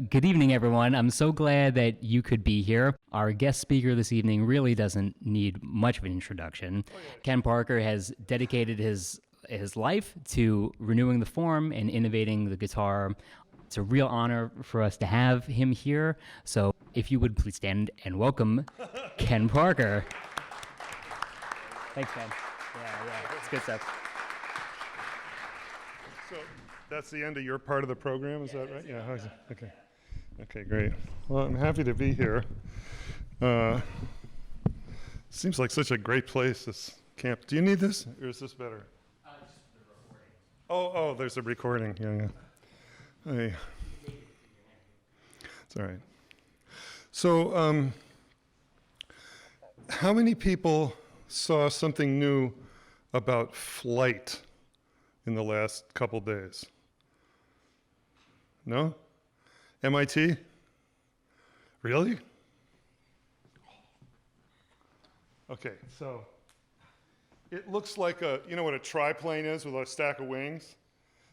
Good evening, everyone. I'm so glad that you could be here. Our guest speaker this evening really doesn't need much of an introduction. Ken Parker has dedicated his life to renewing the form and innovating the guitar. It's a real honor for us to have him here. So if you would please stand and welcome Ken Parker. Thanks, Ken. Yeah, it's good stuff. So that's the end of your part of the program, is that right? Yeah, okay. Okay, great. Well, I'm happy to be here. Seems like such a great place, this camp. Do you need this, or is this better? Just the recording. Oh, there's a recording. Yeah. Hey. It's all right. So, how many people saw something new about flight in the last couple days? No? MIT? Really? Okay, so it looks like you know what a triplane is with a stack of wings?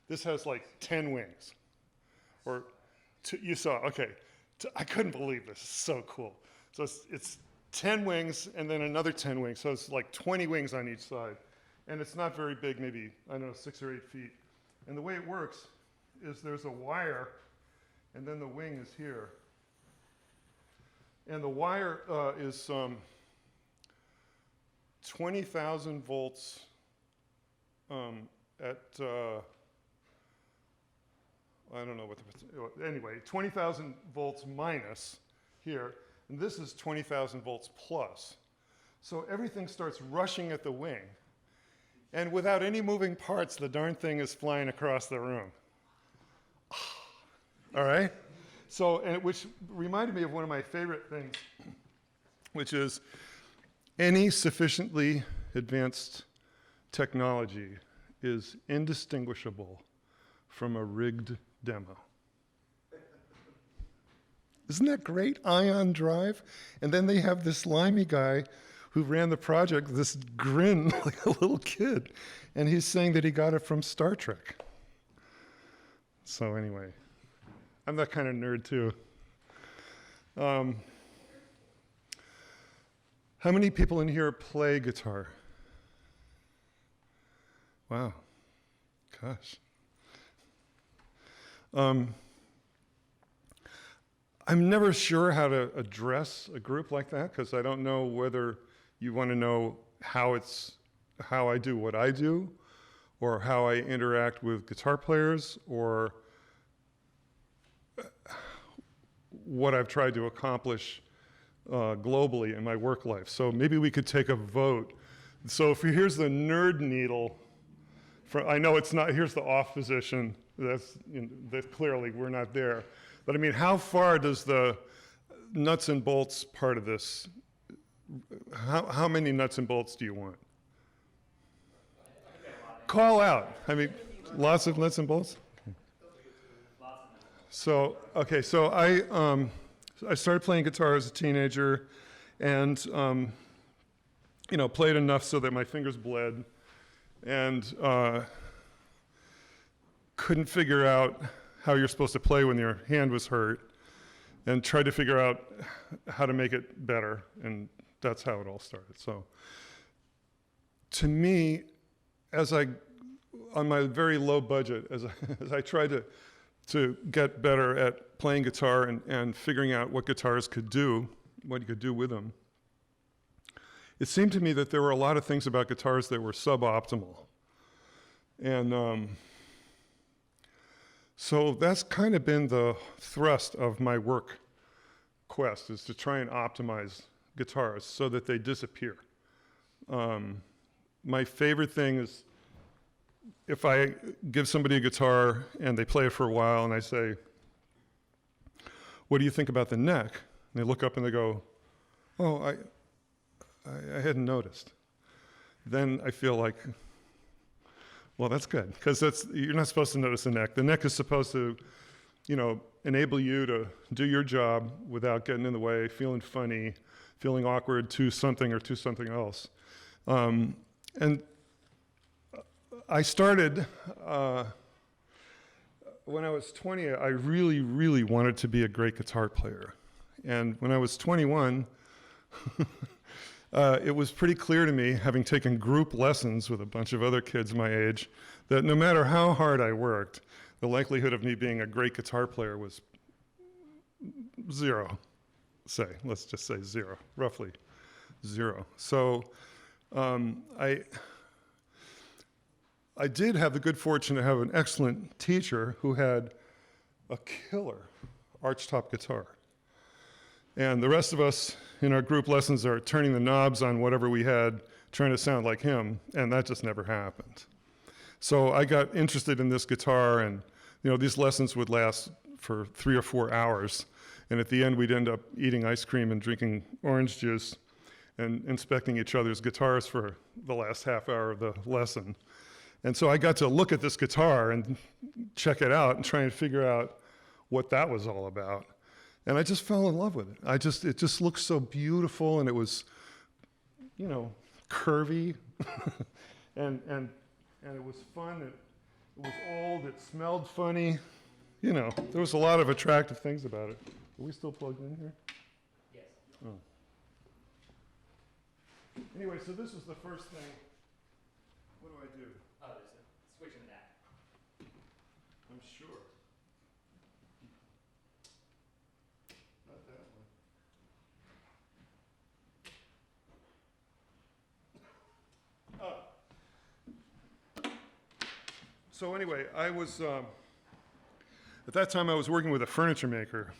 This has like 10 wings. Or you saw, okay. I couldn't believe this. It's so cool. So it's 10 wings and then another 10 wings. So it's like 20 wings on each side. And it's not very big, maybe, I don't know, 6 or 8 feet. And the way it works is there's a wire, and then the wing is here. And the wire is 20,000 volts at, I don't know what the, anyway, 20,000 volts minus here, and this is 20,000 volts plus. So everything starts rushing at the wing. And without any moving parts, the darn thing is flying across the room. All right? So, which reminded me of one of my favorite things, which is any sufficiently advanced technology is indistinguishable from a rigged demo. Isn't that great? Ion drive. And then they have this slimy guy who ran the project, this grin like a little kid. And he's saying that he got it from Star Trek. So anyway, I'm that kind of nerd too. How many people in here play guitar? Wow, gosh. I'm never sure how to address a group like that because I don't know whether you want to know how I do what I do or how I interact with guitar players or what I've tried to accomplish globally in my work life. So maybe we could take a vote. So here's the nerd needle. I know it's not, here's the off position. That's clearly we're not there. But I mean, how far does the nuts and bolts part of this, how many nuts and bolts do you want? Call out. I mean, lots of nuts and bolts? Okay. So, okay, so I started playing guitar as a teenager and, you know, played enough so that my fingers bled and couldn't figure out how you're supposed to play when your hand was hurt and tried to figure out how to make it better, and that's how it all started. So to me, on my very low budget, as I tried to get better at playing guitar and figuring out what guitars could do, what you could do with them, it seemed to me that there were a lot of things about guitars that were suboptimal. And so that's kind of been the thrust of my work quest, is to try and optimize guitars so that they disappear. My favorite thing is if I give somebody a guitar and they play it for a while and I say, what do you think about the neck? And they look up and they go, oh, I hadn't noticed. Then I feel like, well, that's good, because you're not supposed to notice the neck. The neck is supposed to, you know, enable you to do your job without getting in the way, feeling funny, feeling awkward to something or to something else. And I started when I was 20, I really, really wanted to be a great guitar player. And when I was 21, it was pretty clear to me, having taken group lessons with a bunch of other kids my age, that no matter how hard I worked, the likelihood of me being a great guitar player was zero, let's just say zero, roughly zero. So I did have the good fortune to have an excellent teacher who had a killer Archtop guitar. And the rest of us in our group lessons are turning the knobs on whatever we had, trying to sound like him, and that just never happened. So I got interested in this guitar, and these lessons would last for 3 or 4 hours, and at the end we'd end up eating ice cream and drinking orange juice and inspecting each other's guitars for the last half hour of the lesson. And so I got to look at this guitar and check it out and try and figure out what that was all about. And I just fell in love with it. It just looked so beautiful, and it was, curvy, and it was fun. It was old. It smelled funny. There was a lot of attractive things about it. Are we still plugged in here? Yes. Oh. Anyway, so this is the first thing. What do I do? Oh, there's a switch in the back. I'm sure. Not that one. Oh. So anyway, I was, at that time I was working with a furniture maker.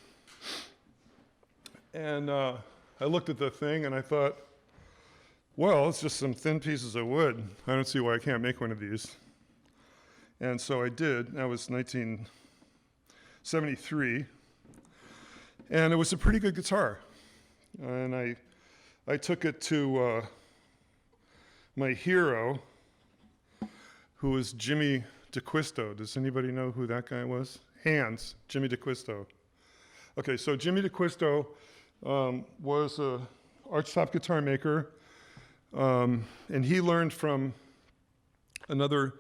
And I looked at the thing and I thought, well, it's just some thin pieces of wood. I don't see why I can't make one of these. And so I did. That was 1973. And it was a pretty good guitar. And I took it to my hero, who was Jimmy DeQuisto. Does anybody know who that guy was? Jimmy DeQuisto. Okay, so Jimmy DeQuisto was a Archtop guitar maker. And he learned from another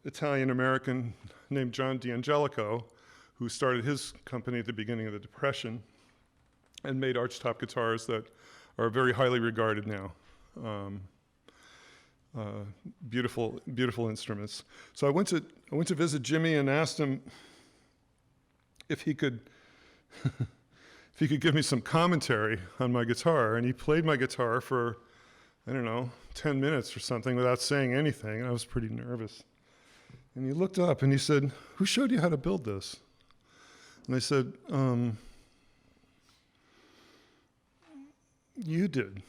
Italian-American named John D'Angelico, who started his company at the beginning of the Depression and made Archtop guitars that are very highly regarded now. Beautiful, beautiful instruments. So I went to visit Jimmy and asked him if he could give me some commentary on my guitar, and he played my guitar for, I don't know, 10 minutes or something without saying anything. I was pretty nervous. And he looked up and he said, "Who showed you how to build this?" And I said, "You did."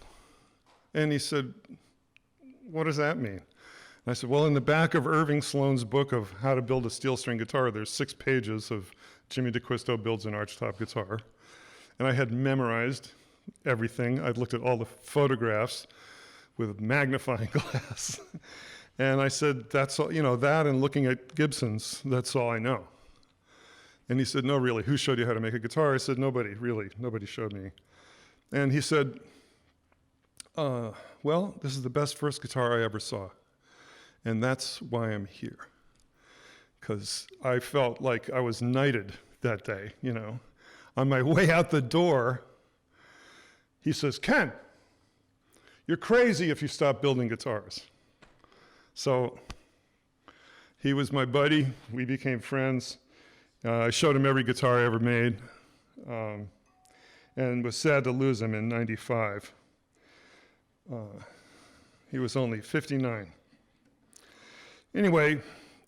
And he said, "What does that mean?" And I said, "Well, in the back of Irving Sloane's book of how to build a steel string guitar, there's 6 pages of Jimmy DeQuisto builds an Archtop guitar." And I had memorized everything. I'd looked at all the photographs with a magnifying glass. And I said, "That's all, that and looking at Gibsons, that's all I know." And he said, "No, really, who showed you how to make a guitar?" I said, "Nobody, really, nobody showed me." And he said, "Well, this is the best first guitar I ever saw. And that's why I'm here." Because I felt like I was knighted that day, On my way out the door, he says, "Ken, you're crazy if you stop building guitars." So he was my buddy. We became friends. I showed him every guitar I ever made, and was sad to lose him in '95. He was only 59. Anyway,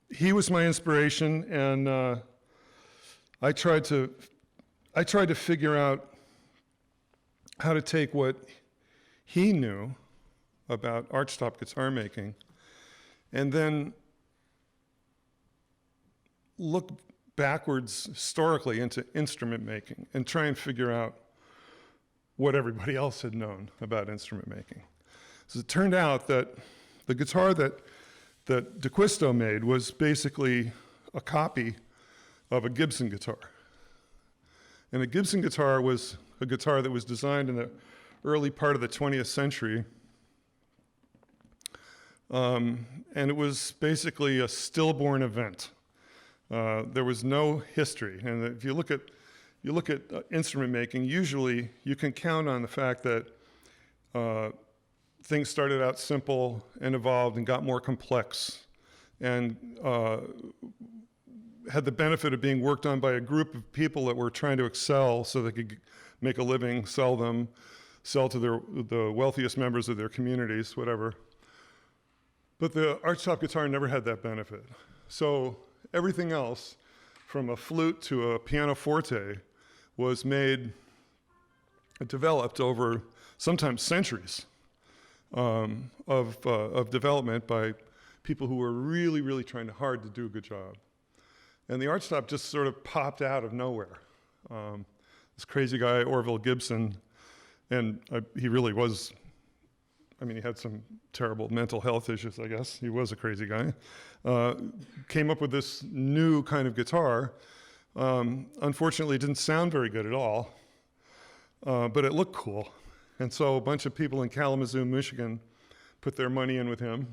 he was my inspiration, and I tried to figure out how to take what he knew about Archtop guitar making and then look backwards historically into instrument making and try and figure out what everybody else had known about instrument making. So it turned out that the guitar that DeQuisto made was basically a copy of a Gibson guitar. And a Gibson guitar was a guitar that was designed in the early part of the 20th century. And it was basically a stillborn event. There was no history. And if you look at instrument making, usually you can count on the fact that things started out simple and evolved and got more complex and had the benefit of being worked on by a group of people that were trying to excel so they could make a living, sell to the wealthiest members of their communities, whatever. But the Archtop guitar never had that benefit. So everything else, from a flute to a pianoforte, was developed over sometimes centuries of development by people who were really, really trying hard to do a good job. And the Archtop just sort of popped out of nowhere. This crazy guy, Orville Gibson, and he really was, I mean, he had some terrible mental health issues, I guess. He was a crazy guy. Came up with this new kind of guitar. Unfortunately, it didn't sound very good at all, but it looked cool. And so a bunch of people in Kalamazoo, Michigan, put their money in with him,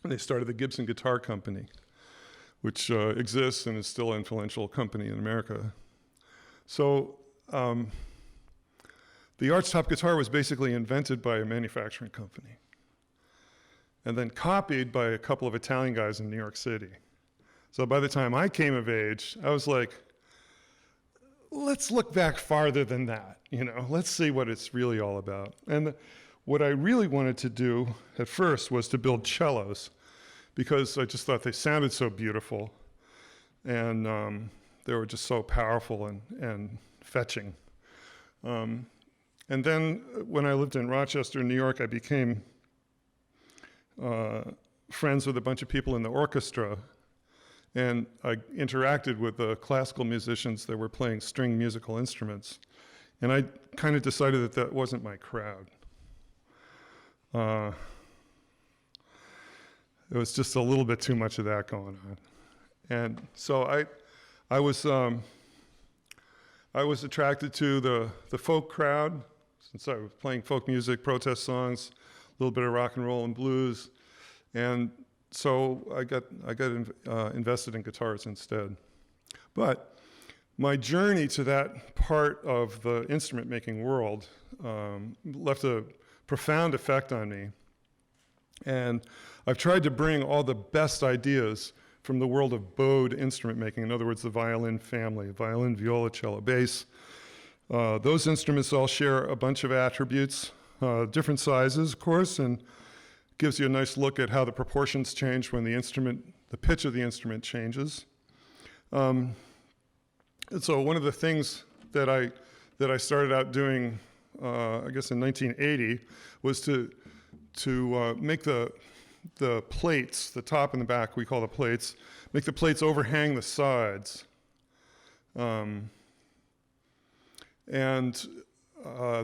and they started the Gibson Guitar Company, which exists and is still an influential company in America. So the Archtop guitar was basically invented by a manufacturing company and then copied by a couple of Italian guys in New York City. So by the time I came of age, I was like, let's look back farther than that, you know, let's see what it's really all about. And what I really wanted to do at first was to build cellos, because I just thought they sounded so beautiful and they were just so powerful and fetching. And then when I lived in Rochester, New York, I became friends with a bunch of people in the orchestra, and I interacted with the classical musicians that were playing string musical instruments. And I kind of decided that that wasn't my crowd. It was just a little bit too much of that going on. And so I was attracted to the folk crowd, since I was playing folk music, protest songs, a little bit of rock and roll and blues. And so I got invested in guitars instead. But my journey to that part of the instrument making world left a profound effect on me. And I've tried to bring all the best ideas from the world of bowed instrument making, in other words, the violin family, violin, viola, cello, bass. Those instruments all share a bunch of attributes, different sizes, of course, and gives you a nice look at how the proportions change when the pitch of the instrument changes. And so one of the things that I started out doing, I guess in 1980, was to make the plates, the top and the back, we call the plates, make the plates overhang the sides. And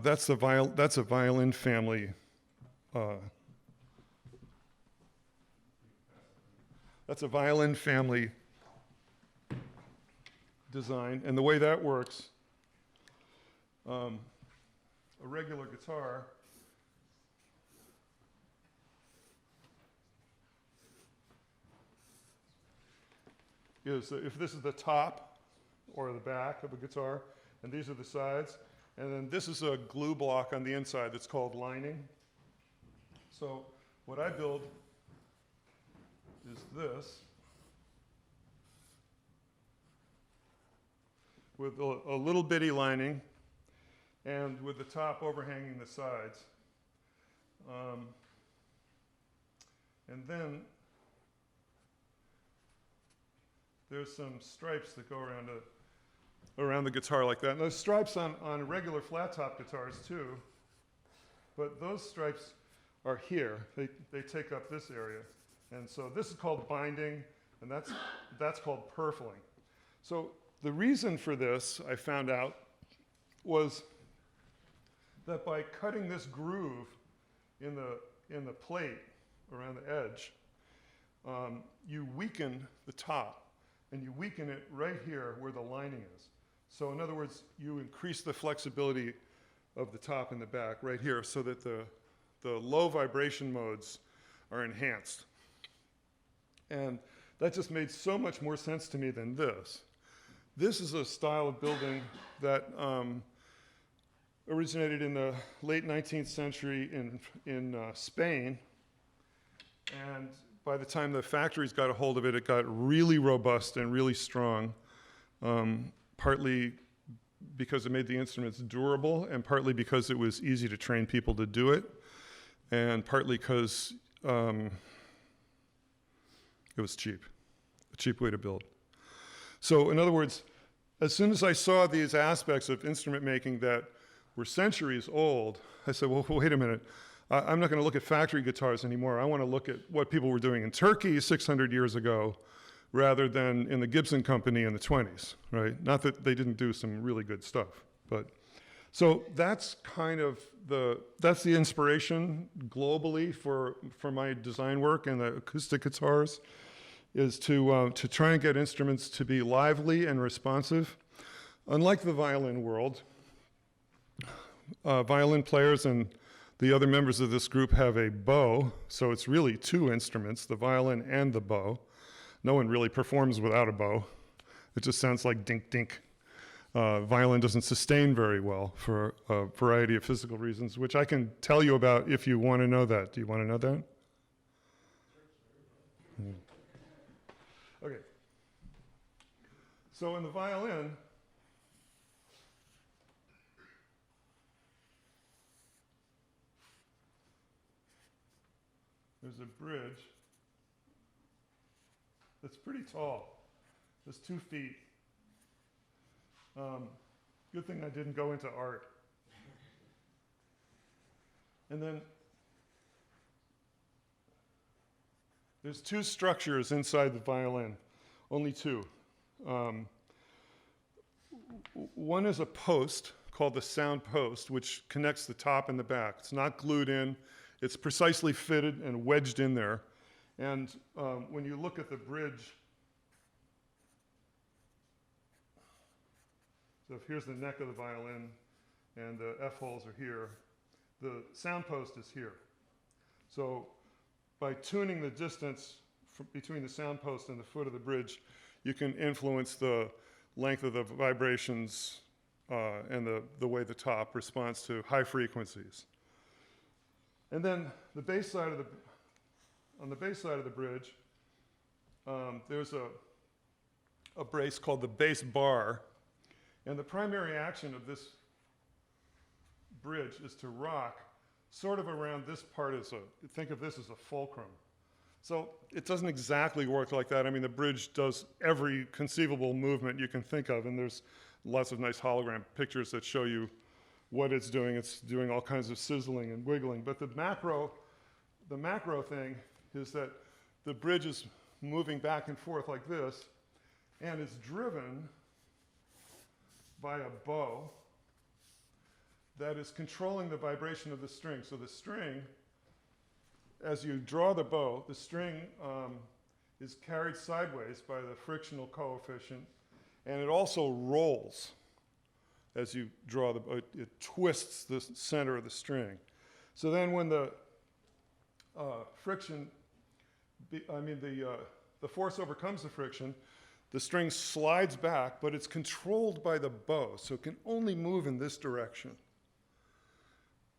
that's a violin family. That's a violin family design, and the way that works, a regular guitar is, if this is the top or the back of a guitar, and these are the sides, and then this is a glue block on the inside that's called lining. So what I build is this, with a little bitty lining, and with the top overhanging the sides. And then there's some stripes that go around the guitar like that. And there's stripes on regular flat top guitars too, but those stripes are here. They take up this area. And so this is called binding, and that's called purfling. So the reason for this, I found out, was that by cutting this groove in the plate around the edge, you weaken the top, and you weaken it right here where the lining is. So in other words, you increase the flexibility of the top and the back right here so that the low vibration modes are enhanced. And that just made so much more sense to me than this. This is a style of building that originated in the late 19th century in Spain. And by the time the factories got a hold of it, it got really robust and really strong, partly because it made the instruments durable, and partly because it was easy to train people to do it, and partly because it was cheap, a cheap way to build. So in other words, as soon as I saw these aspects of instrument making that were centuries old, I said, well, wait a minute. I'm not going to look at factory guitars anymore. I want to look at what people were doing in Turkey 600 years ago rather than in the Gibson Company in the 20s, right? Not that they didn't do some really good stuff, but so that's kind of that's the inspiration globally for my design work and the acoustic guitars, is to try and get instruments to be lively and responsive. Unlike the violin world, violin players and the other members of this group have a bow, so it's really two instruments, the violin and the bow. No one really performs without a bow. It just sounds like dink dink. Violin doesn't sustain very well for a variety of physical reasons, which I can tell you about if you want to know that. Do you want to know that? Okay. So in the violin, there's a bridge that's pretty tall. It's 2 feet. Good thing I didn't go into art. And then there's 2 structures inside the violin, only 2. One is a post called the sound post, which connects the top and the back. It's not glued in. It's precisely fitted and wedged in there. And when you look at the bridge, so if here's the neck of the violin, and the F-holes are here, the sound post is here. So by tuning the distance between the sound post and the foot of the bridge, you can influence the length of the vibrations and the way the top responds to high frequencies. And then the bass side of on the bass side of the bridge, there's a brace called the bass bar. And the primary action of this bridge is to rock sort of around this part think of this as a fulcrum. So it doesn't exactly work like that. I mean, the bridge does every conceivable movement you can think of, and there's lots of nice hologram pictures that show you what it's doing. It's doing all kinds of sizzling and wiggling. But the macro thing is that the bridge is moving back and forth like this, and it's driven by a bow that is controlling the vibration of the string. So the string, as you draw the bow, the string is carried sideways by the frictional coefficient, and it also rolls as you draw the bow. It twists the center of the string. So then when the the force overcomes the friction, the string slides back, but it's controlled by the bow, so it can only move in this direction.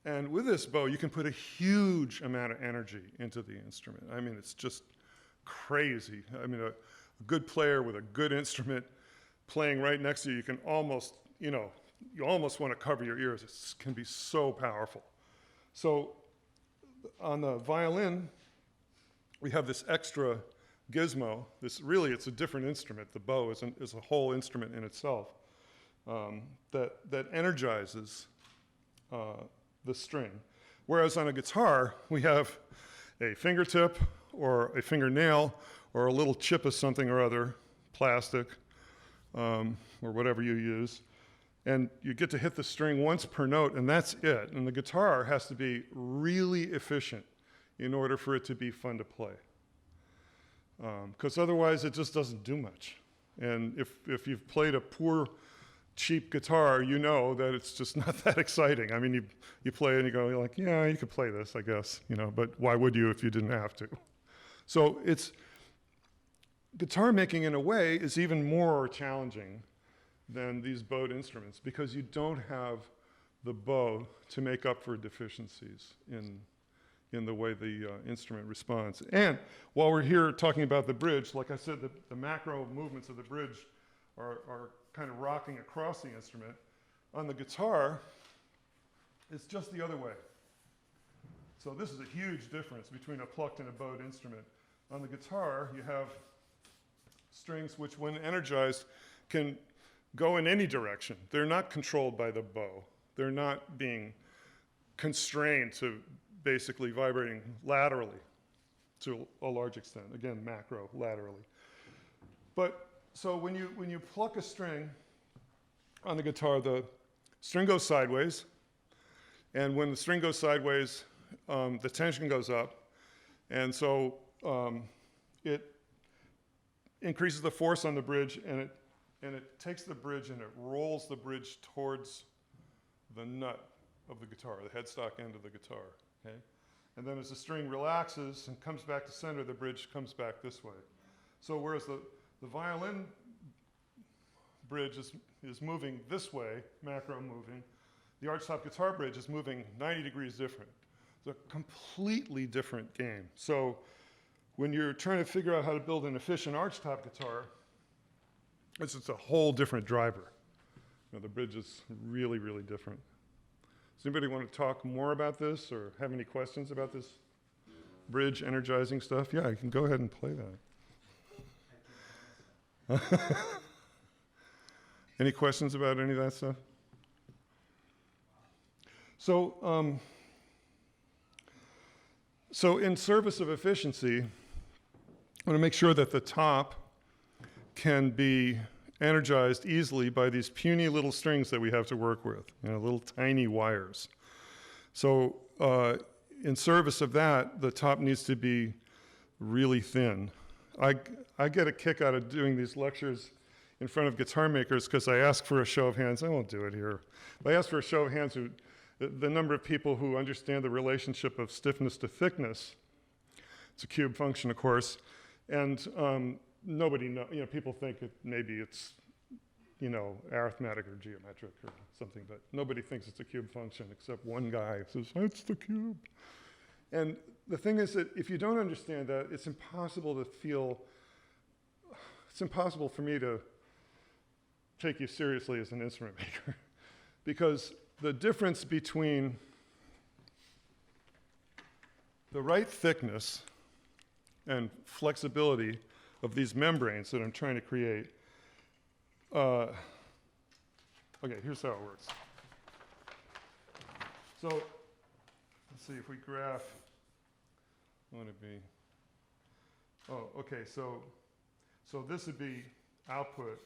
And with this bow, you can put a huge amount of energy into the instrument. I mean, it's just crazy. I mean, a good player with a good instrument playing right next to you, you can almost, you almost want to cover your ears. It can be so powerful. So on the violin, we have this extra gizmo. It's a different instrument. The bow is a whole instrument in itself that energizes the string. Whereas on a guitar, we have a fingertip or a fingernail or a little chip of something or other, plastic or whatever you use, and you get to hit the string once per note, and that's it. And the guitar has to be really efficient in order for it to be fun to play. Because otherwise it just doesn't do much. And if you've played a poor, cheap guitar, you know that it's just not that exciting. I mean, you play and you're like, yeah, you could play this, I guess, but why would you if you didn't have to? So guitar making, in a way, is even more challenging than these bowed instruments because you don't have the bow to make up for deficiencies in the way the instrument responds. And while we're here talking about the bridge, like I said, the macro movements of the bridge are kind of rocking across the instrument. On the guitar, it's just the other way. So this is a huge difference between a plucked and a bowed instrument. On the guitar, you have strings which, when energized, can go in any direction. They're not controlled by the bow. They're not being constrained to basically vibrating laterally to a large extent. Again, macro, laterally. But so when you pluck a string on the guitar, the string goes sideways. And when the string goes sideways, the tension goes up. And so it increases the force on the bridge, and it takes the bridge and it rolls the bridge towards the nut of the guitar, the headstock end of the guitar. Okay? And then as the string relaxes and comes back to center, the bridge comes back this way. So whereas the violin bridge is moving this way, macro moving, the Archtop guitar bridge is moving 90 degrees different. It's a completely different game. So when you're trying to figure out how to build an efficient Archtop guitar, it's a whole different driver. You know, the bridge is really, really different. Does anybody want to talk more about this or have any questions about this bridge energizing stuff? Yeah, I can go ahead and play that. Any questions about any of that stuff? So, so in service of efficiency, I want to make sure that the top can be energized easily by these puny little strings that we have to work with, you know, little tiny wires. So in service of that, the top needs to be really thin. I get a kick out of doing these lectures in front of guitar makers because I ask for a show of hands. I won't do it here. But I ask for a show of hands who, the number of people who understand the relationship of stiffness to thickness. It's a cube function, of course. And nobody knows, you know, people think maybe it's, you know, arithmetic or geometric or something, but nobody thinks it's a cube function except one guy says, it's the cube. And the thing is that if you don't understand that, it's impossible for me to take you seriously as an instrument maker. Because the difference between the right thickness and flexibility of these membranes that I'm trying to create. Okay, here's how it works. So let's see if we graph. What would it be? Oh, okay. So this would be output,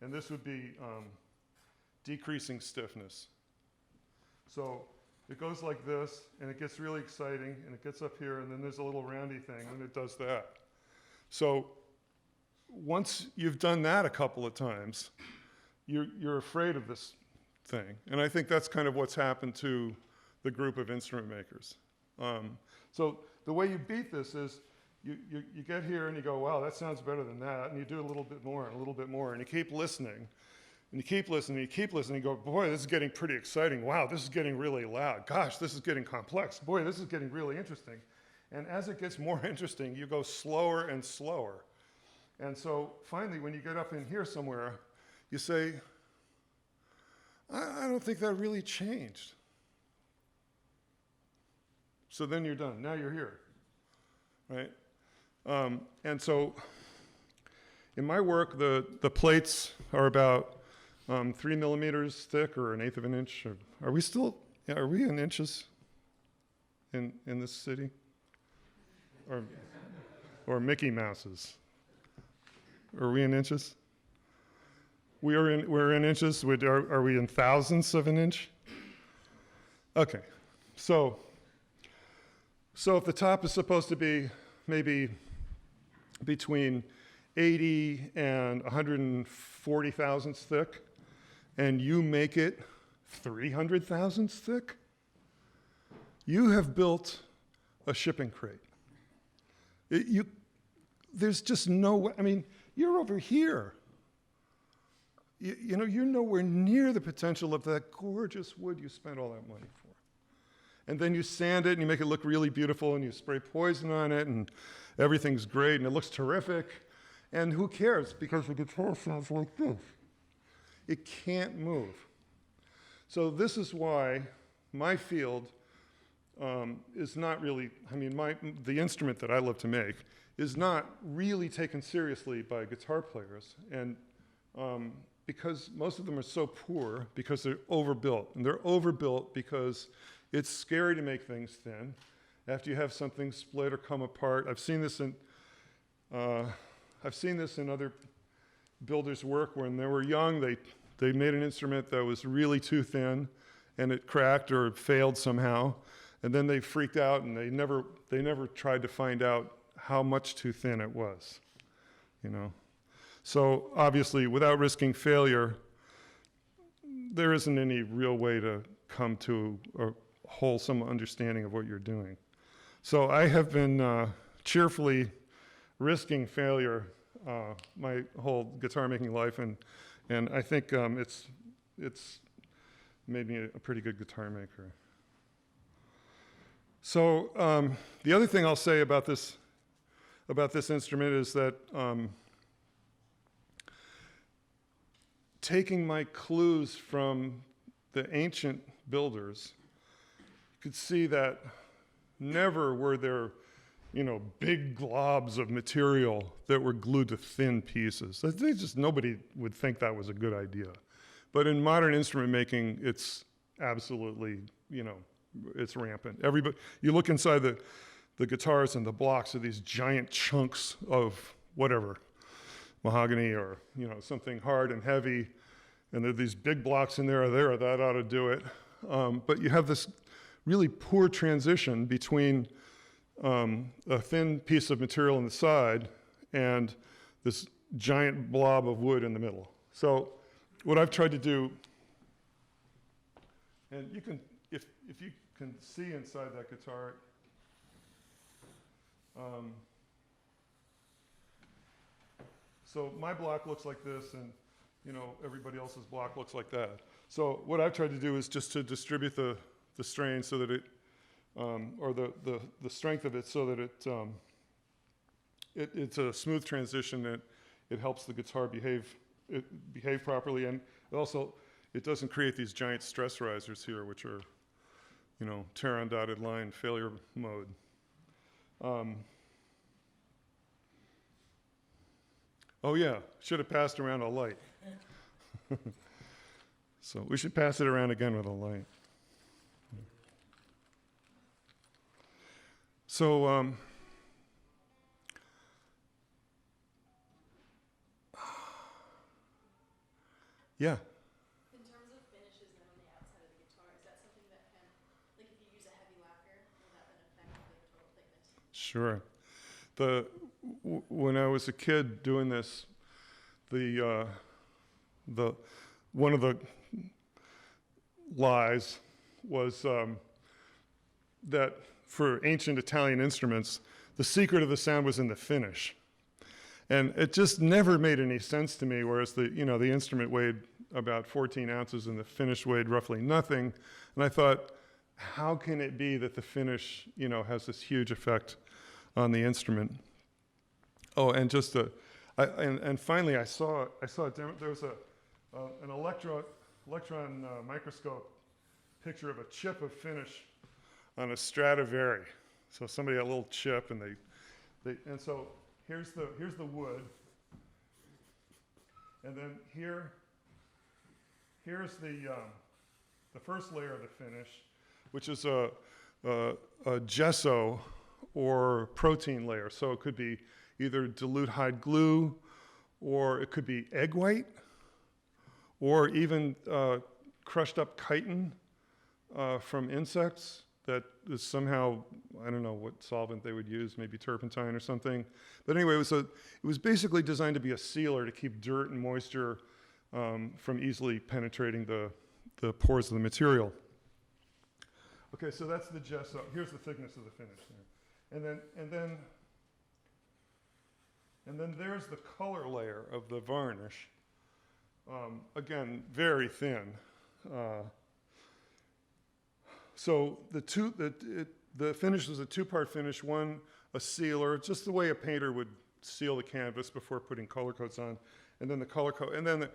and this would be decreasing stiffness. So it goes like this, and it gets really exciting, and it gets up here, and then there's a little roundy thing, and it does that. So once you've done that a couple of times, you're afraid of this thing. And I think that's kind of what's happened to the group of instrument makers. So the way you beat this is you get here and you go, wow, that sounds better than that, and you do a little bit more and a little bit more, and you keep listening. And you keep listening, you keep listening, you go, boy, this is getting pretty exciting. Wow, this is getting really loud. Gosh, this is getting complex. Boy, this is getting really interesting. And as it gets more interesting, you go slower and slower. And so finally, when you get up in here somewhere, you say, I don't think that really changed. So then you're done. Now you're here, right? And so in my work, the plates are about 3 millimeters thick, or 1/8 of an inch. Are we in inches in this city? Or Mickey Mouses? Are we in inches? We're in inches. Are we in thousandths of an inch? Okay, so if the top is supposed to be maybe between 80 and 140 thousandths thick, and you make it 300 thousandths thick, you have built a shipping crate. there's just no way. I mean, you're over here. You know, you're nowhere near the potential of that gorgeous wood you spent all that money for. And then you sand it and you make it look really beautiful and you spray poison on it and everything's great and it looks terrific. And who cares? Because the guitar sounds like this. It can't move. So this is why my field is not really, I mean, the instrument that I love to make is not really taken seriously by guitar players. And because most of them are so poor because they're overbuilt. And they're overbuilt because it's scary to make things thin. After you have something split or come apart, I've seen this in other builders' work. When they were young, they made an instrument that was really too thin, and it cracked or it failed somehow, and then they freaked out and they never tried to find out how much too thin it was, you know. So obviously, without risking failure, there isn't any real way to come to a wholesome understanding of what you're doing. So I have been cheerfully risking failure my whole guitar making life, and I think it's made me a pretty good guitar maker. So the other thing I'll say about this instrument is that taking my clues from the ancient builders, you could see that never were there, you know, big globs of material that were glued to thin pieces. Nobody would think that was a good idea. But in modern instrument making, it's absolutely, you know, it's rampant. Everybody, you look inside the guitars and the blocks of these giant chunks of whatever, mahogany or, you know, something hard and heavy, and there are these big blocks in there, that ought to do it. But you have this really poor transition between a thin piece of material on the side and this giant blob of wood in the middle. So what I've tried to do, and you can, if you can see inside that guitar, so my block looks like this, and you know, everybody else's block looks like that. So what I've tried to do is just to distribute the strain so that it, or the strength of it, so that it's a smooth transition, that it helps the guitar behave properly, and it doesn't create these giant stress risers here, which are, you know, tear on dotted line failure mode. Oh yeah, should have passed around a light. So we should pass it around again with a light. So yeah. In terms of finishes then on the outside of the guitar, is that something that can, like if you use a heavy lacquer, will that then affect the total thickness? Sure. When I was a kid doing this, one of the lies was that for ancient Italian instruments, the secret of the sound was in the finish. And it just never made any sense to me, whereas the instrument weighed about 14 ounces and the finish weighed roughly nothing. And I thought, how can it be that the finish, you know, has this huge effect on the instrument? Oh, and just and finally I saw there was an electron microscope picture of a chip of finish on a Stradivari. So somebody had a little chip, and and so here's the wood, and then here's the first layer of the finish, which is a gesso or protein layer. So it could be either dilute hide glue, or it could be egg white, or even crushed up chitin from insects that is somehow, I don't know what solvent they would use, maybe turpentine or something. But anyway, it was basically designed to be a sealer to keep dirt and moisture from easily penetrating the pores of the material. Okay, so that's the gesso. Here's the thickness of the finish there. And then And then there's the color layer of the varnish. Again, very thin. So the finish was a two-part finish. One, a sealer, just the way a painter would seal the canvas before putting color coats on, and then the color coat. And then,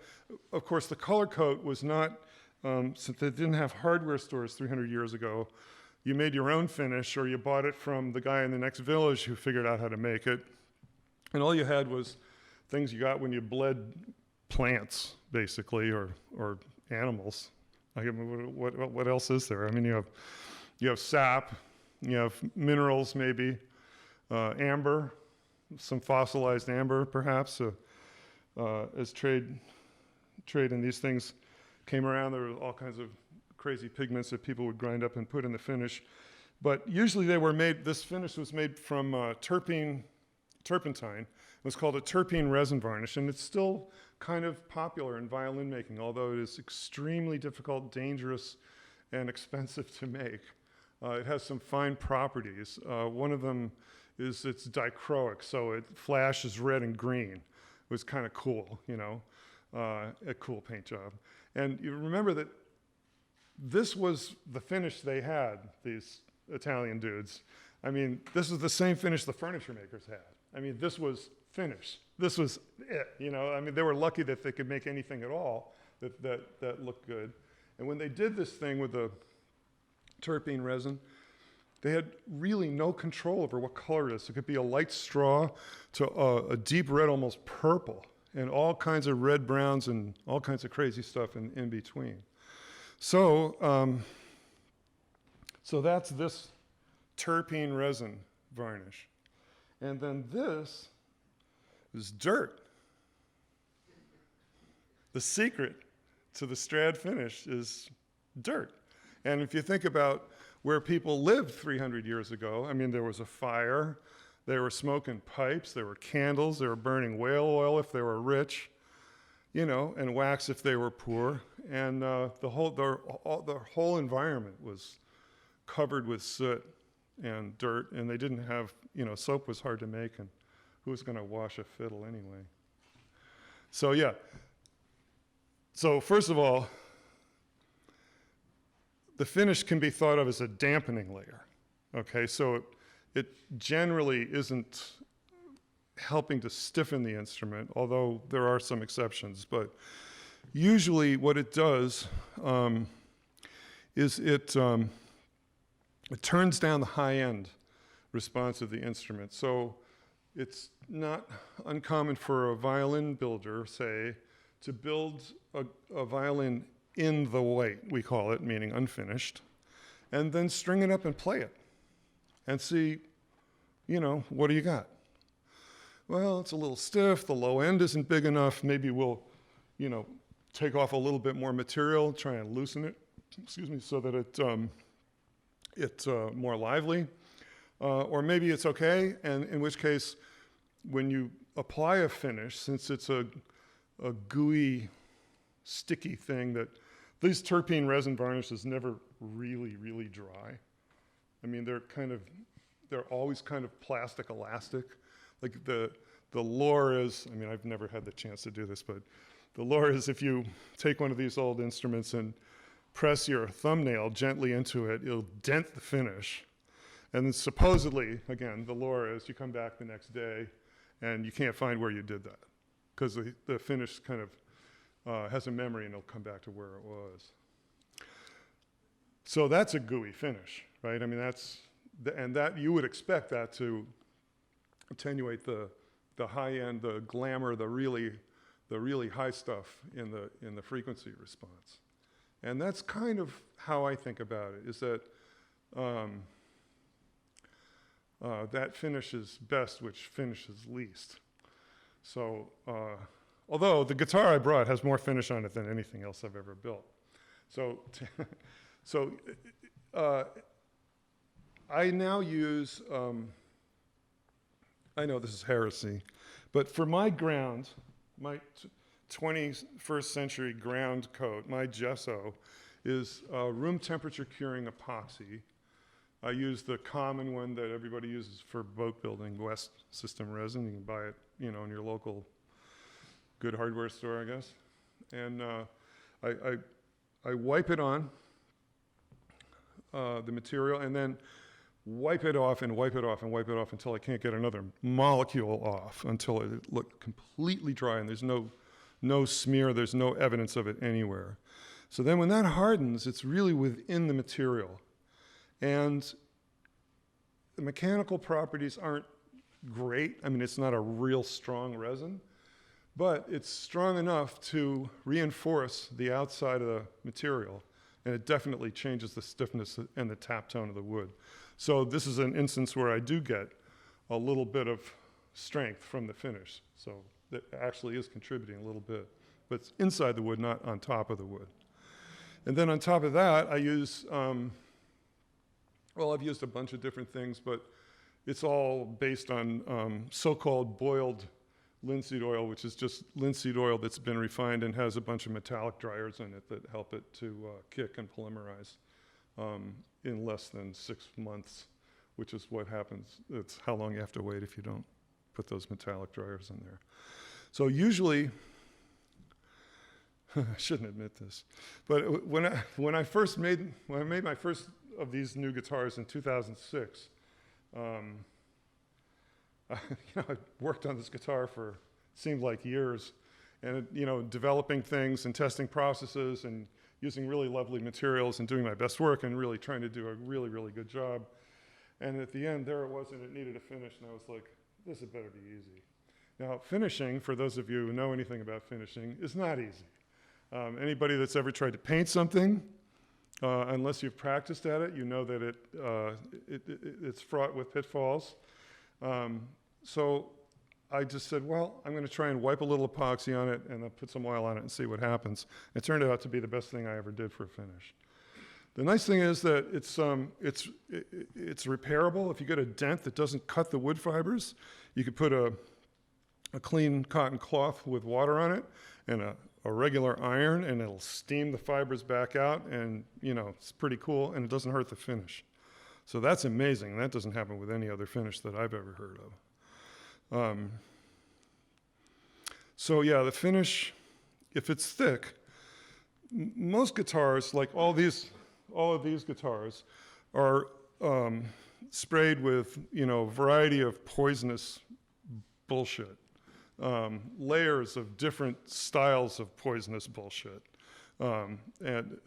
of course, the color coat was not, since they didn't have hardware stores 300 years ago, you made your own finish, or you bought it from the guy in the next village who figured out how to make it. And all you had was things you got when you bled plants, basically, or animals. I mean, what else is there? I mean, you have sap, you have minerals, maybe, amber, some fossilized amber, perhaps. As trade in these things came around, there were all kinds of crazy pigments that people would grind up and put in the finish. But usually they were made. This finish was made from turpentine. It was called a terpene resin varnish, and it's still kind of popular in violin making, although it is extremely difficult, dangerous, and expensive to make. It has some fine properties. One of them is it's dichroic, so it flashes red and green. It was kind of cool, you know, a cool paint job. And you remember that this was the finish they had, these Italian dudes. I mean, this is the same finish the furniture makers had. I mean, this was finish. This was it, you know. I mean, they were lucky that they could make anything at all that looked good. And when they did this thing with the terpene resin, they had really no control over what color it is. It could be a light straw to a deep red, almost purple, and all kinds of red browns and all kinds of crazy stuff in between. So, so that's this terpene resin varnish. And then this is dirt. The secret to the Strad finish is dirt. And if you think about where people lived 300 years ago, I mean, there was a fire, they were smoking pipes, there were candles, they were burning whale oil if they were rich, you know, and wax if they were poor. And the whole environment was covered with soot and dirt, and they didn't have, you know, soap was hard to make, and who was going to wash a fiddle anyway? So yeah. So first of all, the finish can be thought of as a dampening layer. Okay, so it generally isn't helping to stiffen the instrument, although there are some exceptions. But usually what it does is it turns down the high-end response of the instrument. So it's not uncommon for a violin builder, say, to build a violin in the white, we call it, meaning unfinished, and then string it up and play it and see, you know, what do you got? Well, it's a little stiff, the low end isn't big enough, maybe we'll, you know, take off a little bit more material, try and loosen it, excuse me, so that it's more lively. Or maybe it's okay, and in which case, when you apply a finish, since it's a gooey, sticky thing that these terpene resin varnishes never really dry. I mean, they're always kind of plastic elastic. Like the lore is, I mean, I've never had the chance to do this, but the lore is if you take one of these old instruments and press your thumbnail gently into it, it'll dent the finish. And then supposedly, again, the lore is you come back the next day and you can't find where you did that because the finish kind of has a memory and it'll come back to where it was. So that's a gooey finish, right? I mean, that you would expect that to attenuate the high end, the glamour, the really high stuff in the frequency response. And that's kind of how I think about it, is that that finishes best, which finishes least. So, although the guitar I brought has more finish on it than anything else I've ever built. So, I now use, I know this is heresy, but for my ground, my 21st century ground coat, my gesso, is room temperature curing epoxy I use the common one that everybody uses for boat building, West System resin. You can buy it, in your local good hardware store, I guess. And I wipe it on the material, and then wipe it off and wipe it off and wipe it off until I can't get another molecule off, until it looks completely dry and there's no smear, there's no evidence of it anywhere. So then when that hardens, it's really within the material. And the mechanical properties aren't great. I mean, it's not a real strong resin, but it's strong enough to reinforce the outside of the material, and it definitely changes the stiffness and the tap tone of the wood. So this is an instance where I do get a little bit of strength from the finish. So that actually is contributing a little bit, but it's inside the wood, not on top of the wood. And then on top of that, I use, I've used a bunch of different things, but it's all based on so-called boiled linseed oil, which is just linseed oil that's been refined and has a bunch of metallic dryers in it that help it to kick and polymerize in less than 6 months, which is what happens. It's how long you have to wait if you don't put those metallic dryers in there. So usually, I shouldn't admit this, but when I made my first of these new guitars in 2006, I worked on this guitar for seemed like years, and developing things and testing processes and using really lovely materials and doing my best work and really trying to do a really, really good job. And at the end, there it was, and it needed a finish, and I was like, this had better be easy. Now, finishing, for those of you who know anything about finishing, is not easy. Anybody that's ever tried to paint something, unless you've practiced at it, you know that it's fraught with pitfalls. So I just said, well, I'm going to try and wipe a little epoxy on it and then put some oil on it and see what happens. It turned out to be the best thing I ever did for a finish. The nice thing is that it's repairable. If you get a dent that doesn't cut the wood fibers, you could put a clean cotton cloth with water on it and a regular iron, and it'll steam the fibers back out, and it's pretty cool, and it doesn't hurt the finish. So that's amazing. That doesn't happen with any other finish that I've ever heard of. So yeah, the finish, if it's thick, most guitars, like all of these guitars, are sprayed with a variety of poisonous bullshit, layers of different styles of poisonous bullshit. And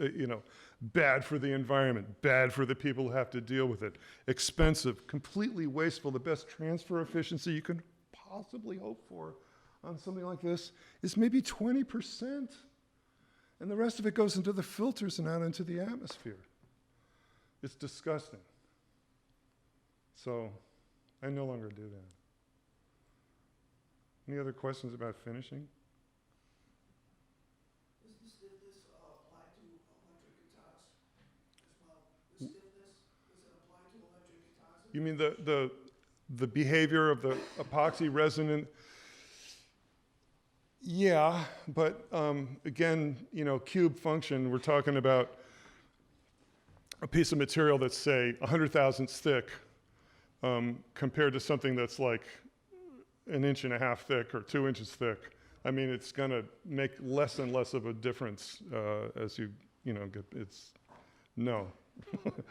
bad for the environment, bad for the people who have to deal with it, expensive, completely wasteful. The best transfer efficiency you can possibly hope for on something like this is maybe 20%. And the rest of it goes into the filters and out into the atmosphere. It's disgusting. So I no longer do that. Any other questions about finishing? Does the stiffness apply to electric guitars as well? The stiffness, does it apply to electric guitars? You mean the behavior of the epoxy resin? Yeah, but again, cube function, we're talking about a piece of material that's, say, 100 thousandths thick compared to something that's like 1.5 inches thick or 2 inches thick. I mean, it's going to make less and less of a difference as you get. No.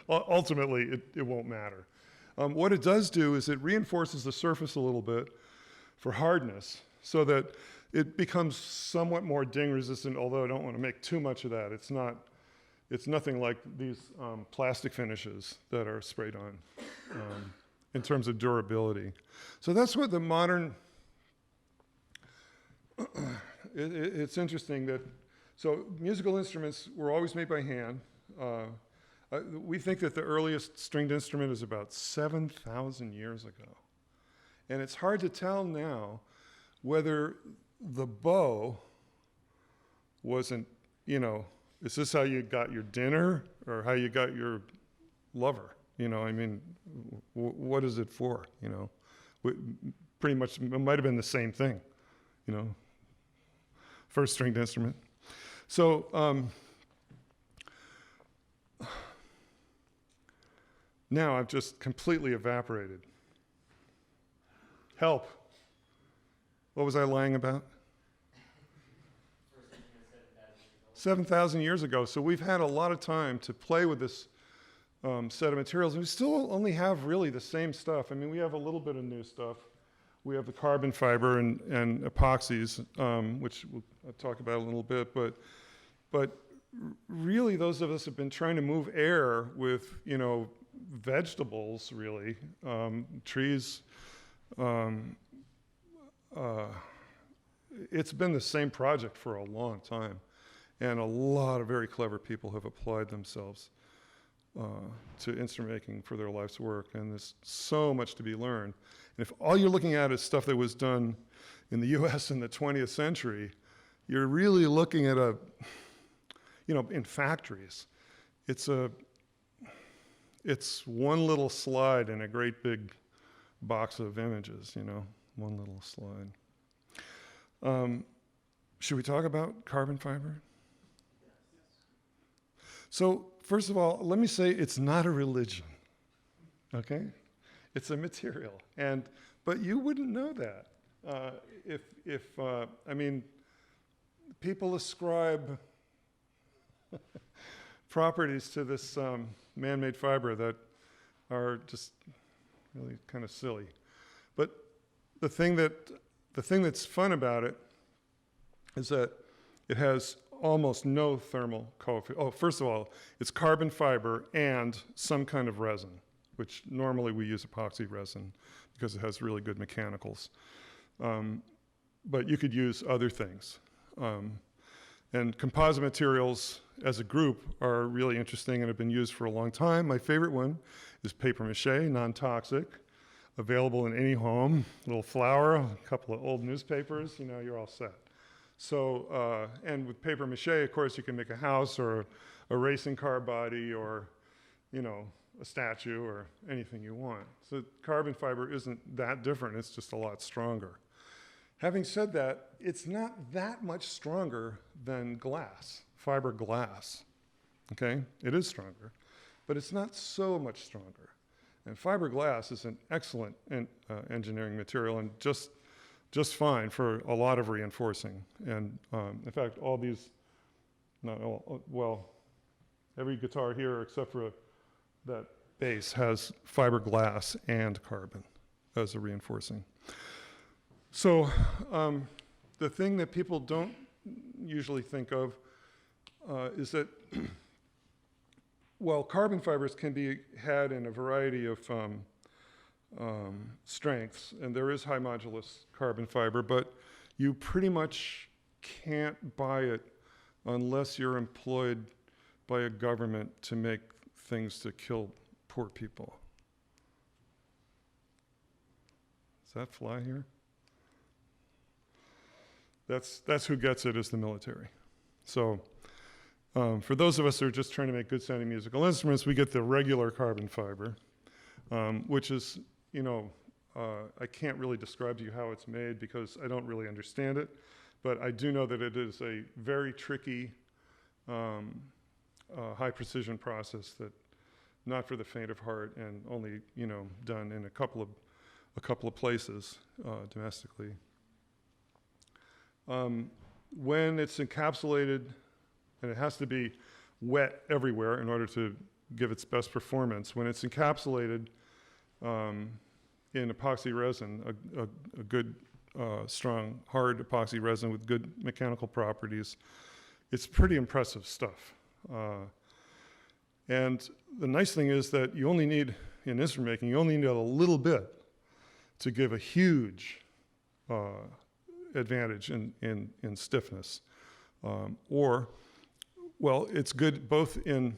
Ultimately, it won't matter. What it does do is it reinforces the surface a little bit for hardness, so that it becomes somewhat more ding resistant. Although I don't want to make too much of that. It's nothing like these plastic finishes that are sprayed on in terms of durability. So that's what the modern. It's interesting that, so musical instruments were always made by hand. We think that the earliest stringed instrument is about 7,000 years ago. And it's hard to tell now whether the bow wasn't, is this how you got your dinner or how you got your lover? What is it for? Pretty much, it might have been the same thing, first stringed instrument. So Now I've just completely evaporated. Help. What was I lying about? 7,000 years ago. So we've had a lot of time to play with this set of materials. And we still only have really the same stuff. I mean, we have a little bit of new stuff. We have the carbon fiber and epoxies, which I'll talk about a little bit. But really, those of us have been trying to move air with, vegetables, really, trees. It's been the same project for a long time. And a lot of very clever people have applied themselves to instrument making for their life's work. And there's so much to be learned. And if all you're looking at is stuff that was done in the US in the 20th century, you're really looking at in factories. It's one little slide in a great big box of images, one little slide. Should we talk about carbon fiber? So first of all, let me say it's not a religion, okay? It's a material, but you wouldn't know that if people ascribe properties to this man-made fiber that are just really kind of silly. But the thing that's fun about it is that it has almost no thermal coefficient. Oh, first of all, it's carbon fiber and some kind of resin, which normally we use epoxy resin because it has really good mechanicals. But you could use other things. And composite materials as a group are really interesting and have been used for a long time. My favorite one is paper mache, non-toxic, available in any home. A little flour, a couple of old newspapers, you're all set. So, and with paper mache, of course, you can make a house or a racing car body or, a statue or anything you want. So carbon fiber isn't that different. It's just a lot stronger. Having said that, it's not that much stronger than glass, fiberglass, okay? It is stronger, but it's not so much stronger. And fiberglass is an excellent engineering material and just fine for a lot of reinforcing. And in fact, all these, not all, well, every guitar here except for that bass has fiberglass and carbon as a reinforcing. So the thing that people don't usually think of is that, well, carbon fibers can be had in a variety of strengths, and there is high modulus carbon fiber, but you pretty much can't buy it unless you're employed by a government to make things to kill poor people. Does that fly here? That's who gets it, is the military. So for those of us who are just trying to make good sounding musical instruments, we get the regular carbon fiber, which is, I can't really describe to you how it's made because I don't really understand it, but I do know that it is a very tricky, high precision process that not for the faint of heart and only, done in a couple of places domestically. When it's encapsulated, and it has to be wet everywhere in order to give its best performance, when it's encapsulated in epoxy resin, a good, strong, hard epoxy resin with good mechanical properties, it's pretty impressive stuff. And the nice thing is that you only need, in instrument making, you only need a little bit to give a huge advantage in stiffness. Well, it's good both in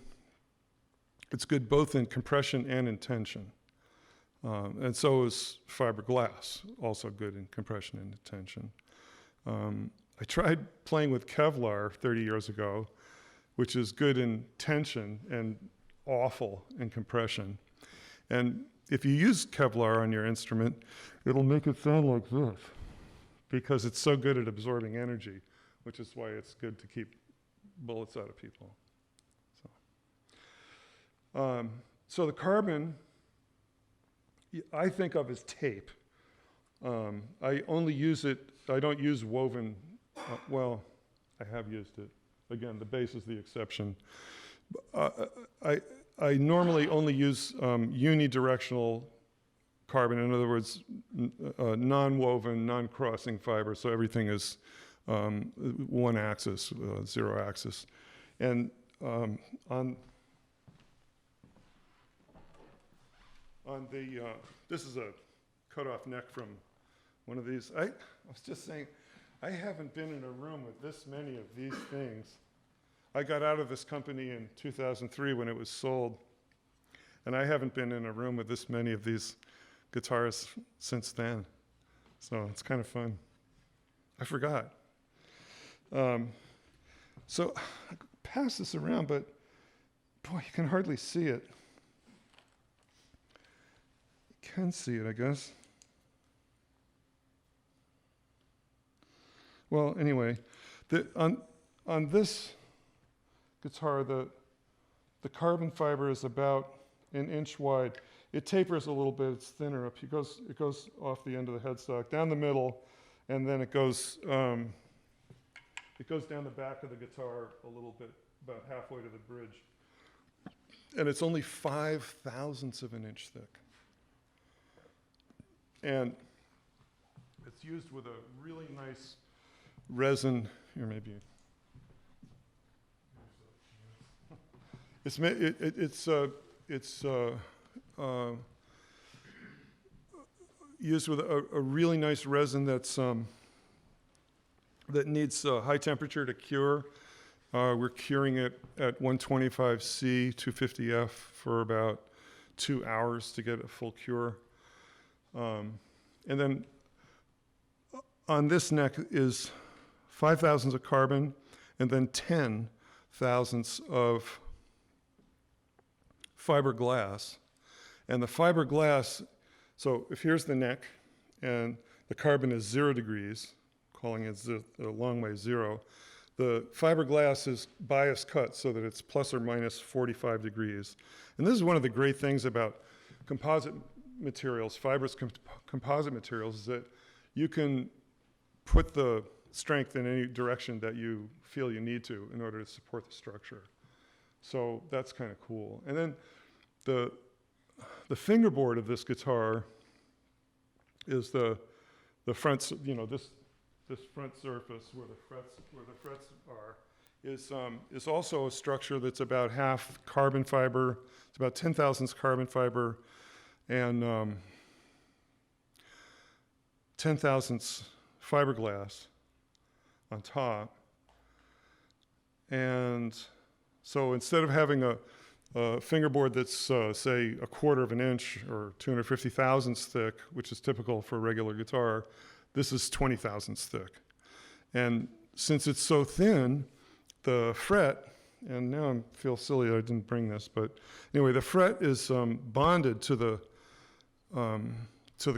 compression and in tension. And so is fiberglass, also good in compression and tension. I tried playing with Kevlar 30 years ago, which is good in tension and awful in compression. And if you use Kevlar on your instrument, it'll make it sound like this because it's so good at absorbing energy, which is why it's good to keep bullets out of people. So the carbon, I think of as tape. I only use it, I don't use woven, well, I have used it. Again, the base is the exception. I normally only use unidirectional carbon, in other words, non-woven, non-crossing fiber, so everything is one axis, zero axis. And on the, this is a cut-off neck from one of these. I was just saying, I haven't been in a room with this many of these things. I got out of this company in 2003 when it was sold, and I haven't been in a room with this many of these guitars since then. So it's kind of fun. I forgot. So I pass this around, but boy, you can hardly see it. You can see it, I guess. Well, anyway, on this guitar, the carbon fiber is about an inch wide. It tapers a little bit, it's thinner up. It goes off the end of the headstock, down the middle, and then it goes down the back of the guitar a little bit, about halfway to the bridge. And it's only 5/1000ths of an inch thick. And it's used with a really nice resin. Here, maybe. It's used with a really nice resin that's that needs high temperature to cure. We're curing it at 125 C, 250 F for about 2 hours to get a full cure. And then on this neck is 5/1000ths of carbon and then 10/1000ths of fiberglass. And the fiberglass, so if here's the neck and the carbon is 0 degrees, calling it a long way 0, the fiberglass is bias cut so that it's plus or minus 45 degrees. And this is one of the great things about composite materials, fibrous composite materials, is that you can put the strength in any direction that you feel you need to in order to support the structure. So that's kind of cool. And then the fingerboard of this guitar is the front, you know, this front surface where the frets are is also a structure that's about half carbon fiber. It's about 10/1000ths carbon fiber and 10/1000ths fiberglass on top. And so instead of having a fingerboard that's, say, 1/4 of an inch or 250,000ths thick, which is typical for a regular guitar, this is 20,000ths thick. And since it's so thin, the fret, and now I feel silly I didn't bring this, but anyway, the fret is bonded to the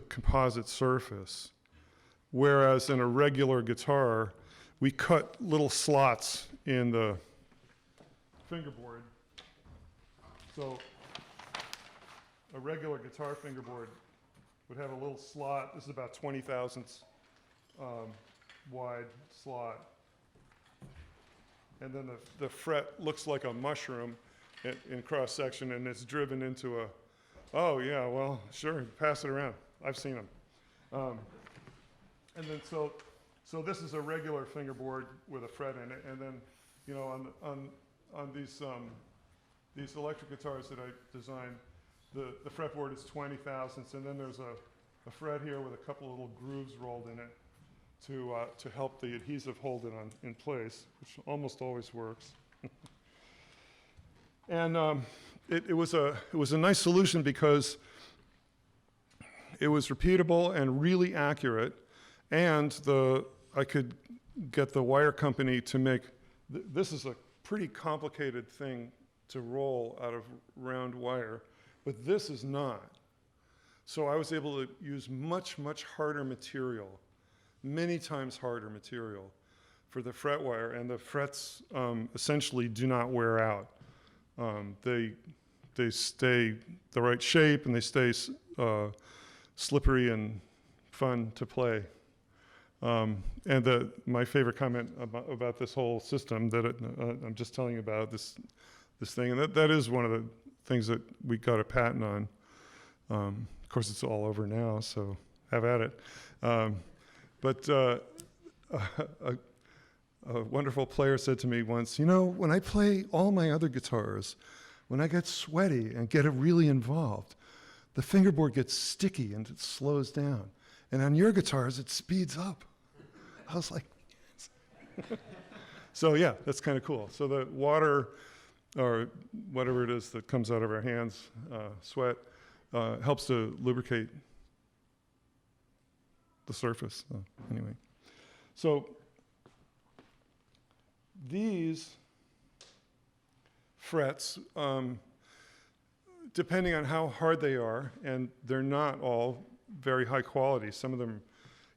composite surface, whereas in a regular guitar, we cut little slots in the fingerboard. So a regular guitar fingerboard would have a little slot. This is about 20,000ths wide slot. And then the fret looks like a mushroom in cross section, and it's driven into a, oh yeah, well, sure, pass it around. I've seen them. And then so this is a regular fingerboard with a fret in it, and then, you know, on these electric guitars that I designed, the fretboard is 20,000ths, and then there's a fret here with a couple of little grooves rolled in it to help the adhesive hold it in place, which almost always works. And it was a nice solution because it was repeatable and really accurate, and I could get the wire company to make. This is a pretty complicated thing to roll out of round wire, but this is not. So I was able to use much, much harder material, many times harder material for the fret wire, and the frets essentially do not wear out. They they stay the right shape and they stay slippery and fun to play. And my favorite comment about this whole system that I'm just telling you about, this thing, and that is one of the things that we got a patent on. Of course, it's all over now, so have at it. But a wonderful player said to me once, you know, when I play all my other guitars, when I get sweaty and get really involved, the fingerboard gets sticky and it slows down. And on your guitars, it speeds up. I was like, yes. So yeah, that's kind of cool. So the water, or whatever it is that comes out of our hands, sweat, helps to lubricate the surface. Anyway, so these frets, depending on how hard they are, and they're not all very high quality. Some of them,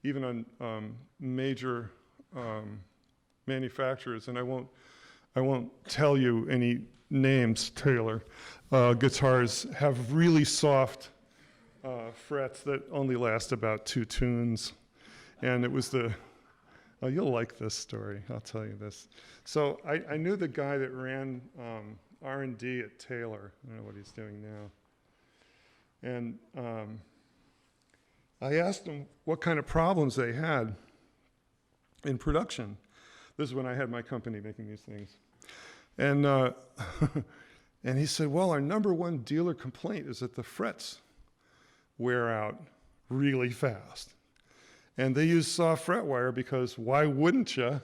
even on major manufacturers, and I won't tell you any names, Taylor, guitars have really soft frets that only last about 2 tunes. And it was you'll like this story, I'll tell you this. So I knew the guy that ran R&D at Taylor. I don't know what he's doing now. And I asked him what kind of problems they had in production. This is when I had my company making these things. And and he said, well, our #1 dealer complaint is that the frets wear out really fast. And they use soft fret wire because why wouldn't you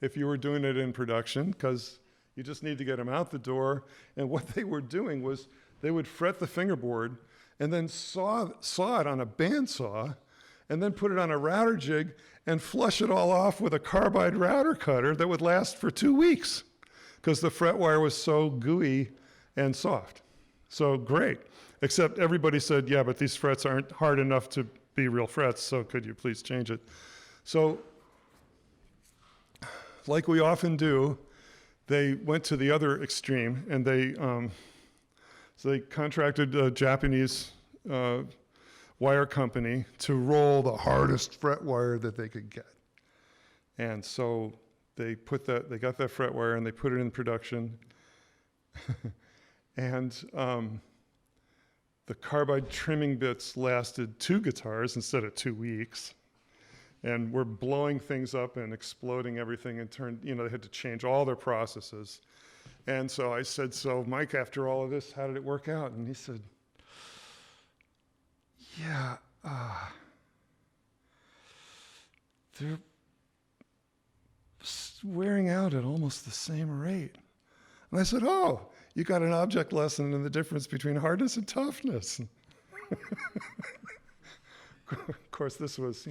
if you were doing it in production? Because you just need to get them out the door. And what they were doing was they would fret the fingerboard and then saw it on a bandsaw and then put it on a router jig and flush it all off with a carbide router cutter that would last for 2 weeks because the fret wire was so gooey and soft. So great. Except everybody said, yeah, but these frets aren't hard enough to be real frets, so could you please change it? So, like we often do, they went to the other extreme, and they contracted a Japanese wire company to roll the hardest fret wire that they could get. And so they got that fret wire and they put it in production. And the carbide trimming bits lasted 2 guitars instead of 2 weeks. And we're blowing things up and exploding everything and they had to change all their processes. And so I said, so Mike, after all of this, how did it work out? And he said, yeah, they're wearing out at almost the same rate. And I said, oh, you got an object lesson in the difference between hardness and toughness. Of course, this was,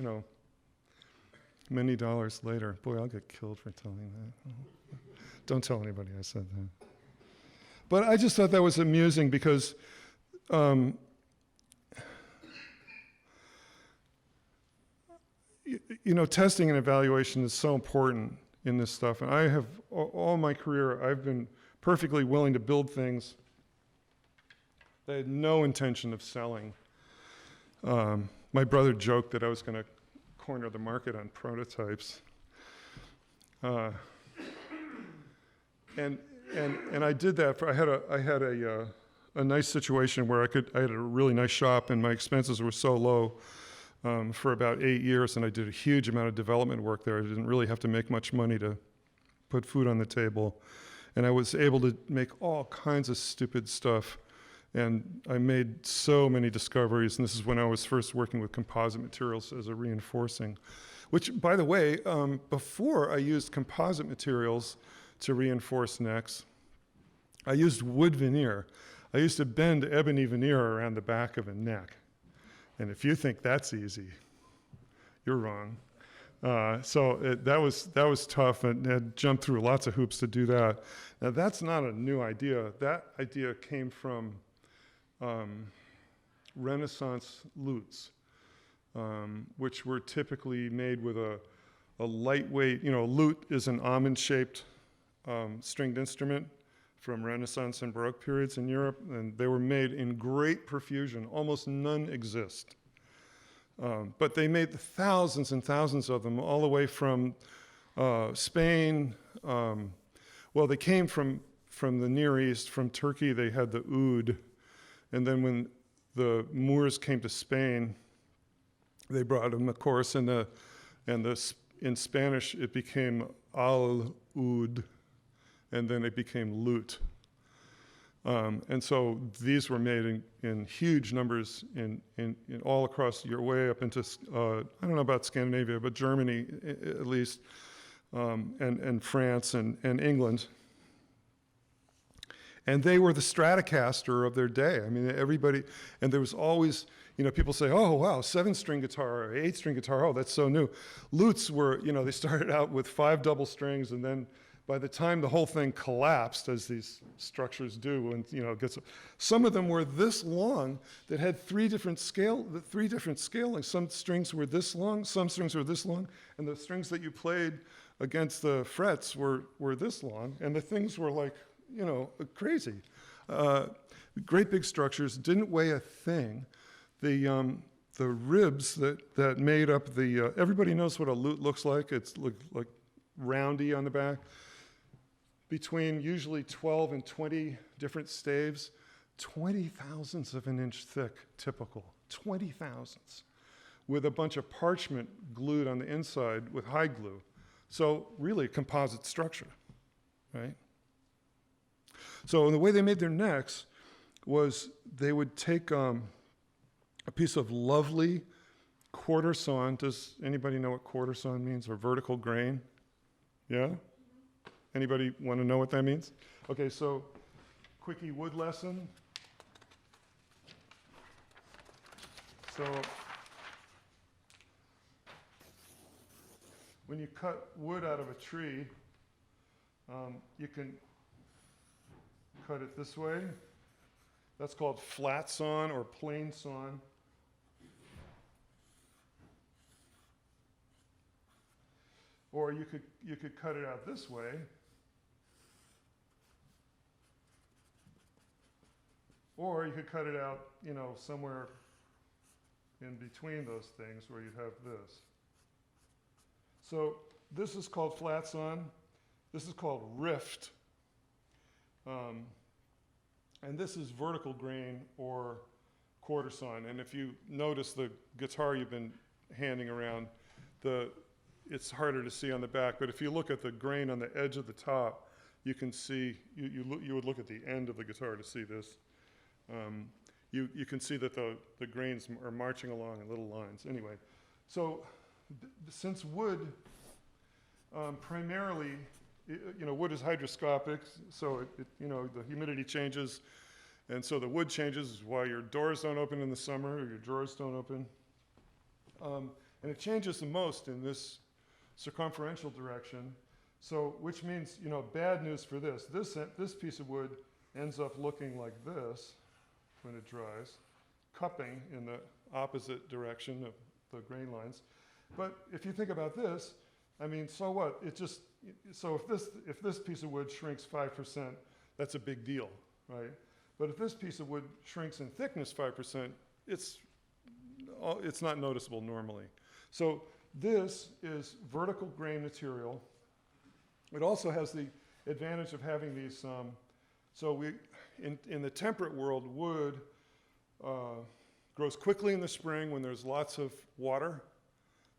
many dollars later. Boy, I'll get killed for telling that. Don't tell anybody I said that. But I just thought that was amusing because testing and evaluation is so important in this stuff. And I have, all my career, I've been perfectly willing to build things that I had no intention of selling. My brother joked that I was going to corner the market on prototypes. And I did that. I had a nice situation where I had a really nice shop and my expenses were so low for about 8 years, and I did a huge amount of development work there. I didn't really have to make much money to put food on the table. And I was able to make all kinds of stupid stuff. And I made so many discoveries, and this is when I was first working with composite materials as a reinforcing. Which, by the way, before I used composite materials to reinforce necks, I used wood veneer. I used to bend ebony veneer around the back of a neck. And if you think that's easy, you're wrong. That was tough, and had jumped through lots of hoops to do that. Now that's not a new idea. That idea came from Renaissance lutes, which were typically made with a lightweight. Lute is an almond-shaped stringed instrument from Renaissance and Baroque periods in Europe, and they were made in great profusion. Almost none exist. But they made thousands and thousands of them all the way from Spain. Well, they came from the Near East. From Turkey, they had the oud. And then when the Moors came to Spain, they brought them, of course, in Spanish it became al oud, and then it became lute. And so these were made in huge numbers in all across your way up into, I don't know about Scandinavia, but Germany at least, and France and England. And they were the Stratocaster of their day. I mean, everybody, and there was always, people say, oh, wow, 7-string guitar or 8-string guitar, oh, that's so new. Lutes were, they started out with 5 double strings, and then by the time the whole thing collapsed, as these structures do, and some of them were this long that had 3 different scalings. Some strings were this long, some strings were this long, and the strings that you played against the frets were this long, and the things were like, crazy. Great big structures, didn't weigh a thing. The ribs that made up the, everybody knows what a lute looks like. It's like roundy on the back. Between usually 12 and 20 different staves, 20 thousandths of an inch thick, typical, 20 thousandths, with a bunch of parchment glued on the inside with hide glue. So really a composite structure, right? So the way they made their necks was they would take a piece of lovely quarter sawn. Does anybody know what quarter sawn means, or vertical grain? Yeah? Anybody want to know what that means? Okay, so quickie wood lesson. So when you cut wood out of a tree, you can cut it this way. That's called flat sawn or plain sawn. Or you could cut it out this way. Or you could cut it out, somewhere in between those things where you'd have this. So this is called flat sawn. This is called rift. And this is vertical grain or quarter sawn. And if you notice the guitar you've been handing around, it's harder to see on the back, but if you look at the grain on the edge of the top, you can see, you would look at the end of the guitar to see this. You can see that the grains are marching along in little lines. Anyway, so since wood primarily, wood is hygroscopic, so the humidity changes, and so the wood changes, is why your doors don't open in the summer, or your drawers don't open. And it changes the most in this circumferential direction, so which means, bad news for this. This piece of wood ends up looking like this when it dries, cupping in the opposite direction of the grain lines. But if you think about this, I mean, so what? So if this piece of wood shrinks 5%, that's a big deal, right? But if this piece of wood shrinks in thickness 5%, it's not noticeable normally. So this is vertical grain material. It also has the advantage of having these, in the temperate world, wood grows quickly in the spring when there's lots of water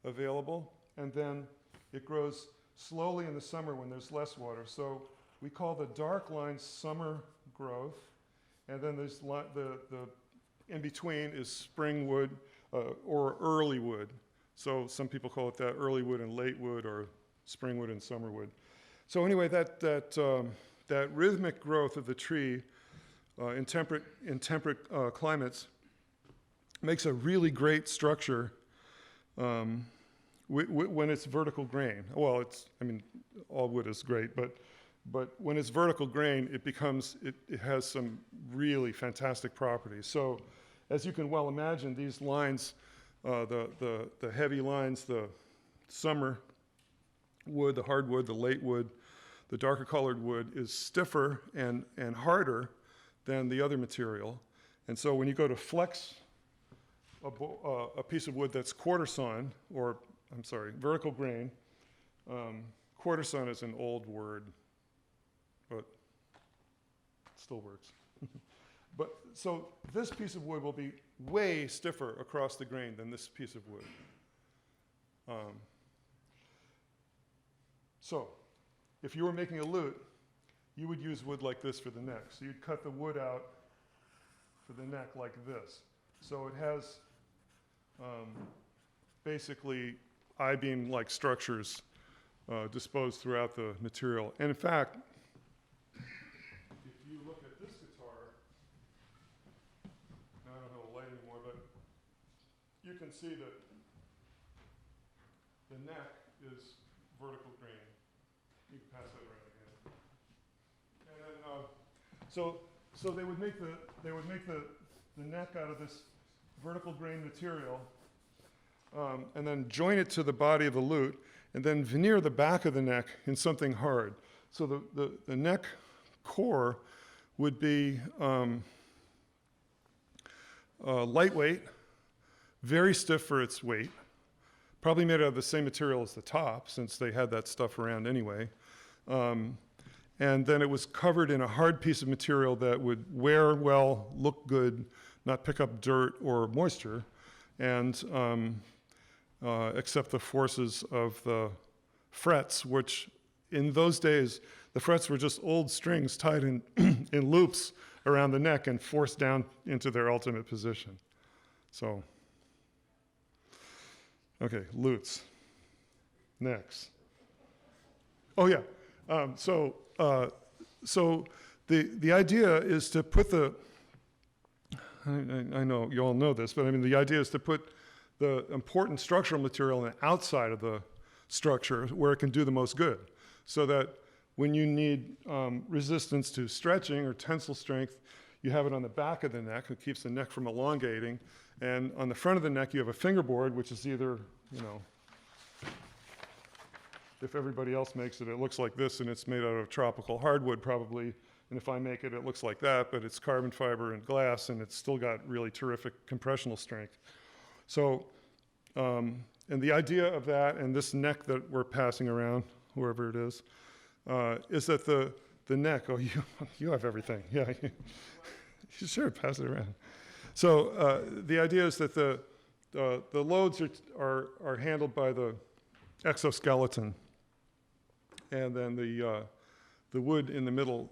available, and then it grows slowly in the summer when there's less water. So we call the dark line summer growth, and then there's the in between is spring wood or early wood. So some people call it that, early wood and late wood, or spring wood and summer wood. So anyway, that rhythmic growth of the tree in temperate climates makes a really great structure when it's vertical grain. Well, all wood is great, but when it's vertical grain, it has some really fantastic properties. So as you can well imagine, these lines, the heavy lines, the summer wood, the hardwood, the late wood, the darker colored wood is stiffer and harder than the other material. And so when you go to flex a piece of wood that's quarter sawn, or I'm sorry, vertical grain, quarter sawn is an old word, but it still works. But so this piece of wood will be way stiffer across the grain than this piece of wood. So if you were making a lute, you would use wood like this for the neck. So you'd cut the wood out for the neck like this. So it has basically I-beam-like structures disposed throughout the material. And in fact, if you look at this guitar, I don't have a light anymore, but you can see that the neck is vertical grain. You can pass that around again. And then, so they would make the neck out of this vertical grain material, and then join it to the body of the lute, and then veneer the back of the neck in something hard. So the neck core would be lightweight, very stiff for its weight, probably made out of the same material as the top, since they had that stuff around anyway. And then it was covered in a hard piece of material that would wear well, look good, not pick up dirt or moisture, and accept the forces of the frets, which in those days, the frets were just old strings tied in, in loops around the neck and forced down into their ultimate position. So, okay, lutes. Next. Oh yeah, so the idea is to put the, I know you all know this, but I mean the idea is to put the important structural material on the outside of the structure where it can do the most good, so that when you need resistance to stretching or tensile strength, you have it on the back of the neck. It keeps the neck from elongating. And on the front of the neck, you have a fingerboard, which is either, you know, if everybody else makes it, it looks like this, and it's made out of tropical hardwood probably. And if I make it, it looks like that, but it's carbon fiber and glass, and it's still got really terrific compressional strength. So, and the idea of that and this neck that we're passing around, wherever it is that the neck, oh, you have everything. Yeah, you sure, pass it around. So the idea is that the loads are handled by the exoskeleton, and then the wood in the middle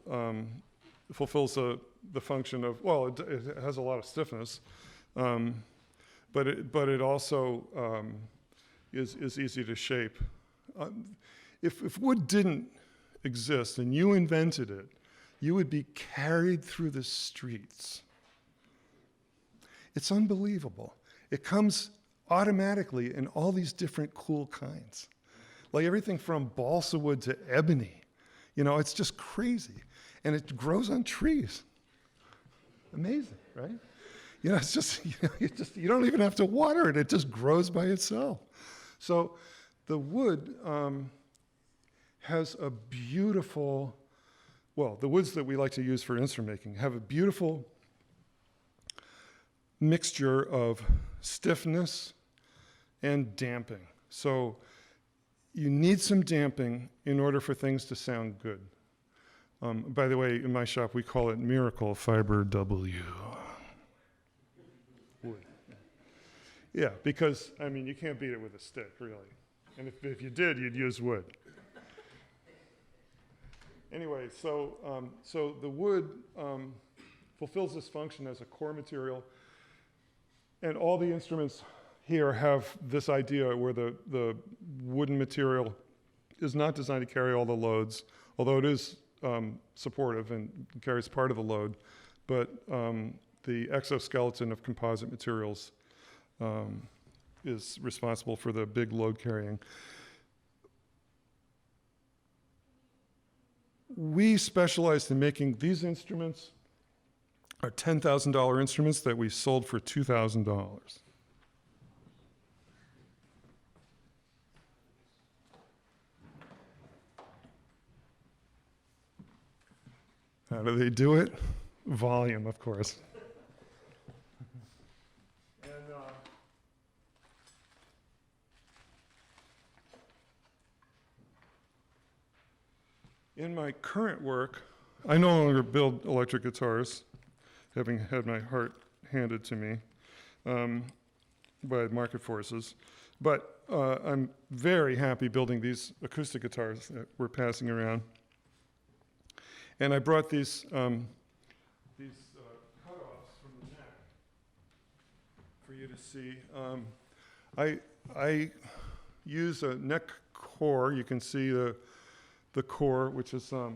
fulfills the function of, well, it has a lot of stiffness, but it also is easy to shape. If wood didn't exist and you invented it, you would be carried through the streets. It's unbelievable. It comes automatically in all these different cool kinds. Like everything from balsa wood to ebony. You know, it's just crazy. And it grows on trees. Amazing, right? You know, it's just, you don't even have to water it. It just grows by itself. So the wood has a beautiful, well, the woods that we like to use for instrument making have a beautiful mixture of stiffness and damping. So you need some damping in order for things to sound good. By the way, in my shop, we call it Miracle Fiber W. Wood. Yeah, because, I mean, you can't beat it with a stick, really. And if you did, you'd use wood. Anyway, so the wood fulfills this function as a core material, and all the instruments here have this idea where the wooden material is not designed to carry all the loads, although it is supportive and carries part of the load, but the exoskeleton of composite materials is responsible for the big load carrying. We specialized in making these instruments, are $10,000 instruments that we sold for $2,000. How do they do it? Volume, of course. And in my current work, I no longer build electric guitars, having had my heart handed to me by market forces. But I'm very happy building these acoustic guitars that we're passing around. And I brought these cutoffs from the neck for you to see. I use a neck core. You can see the core, which is so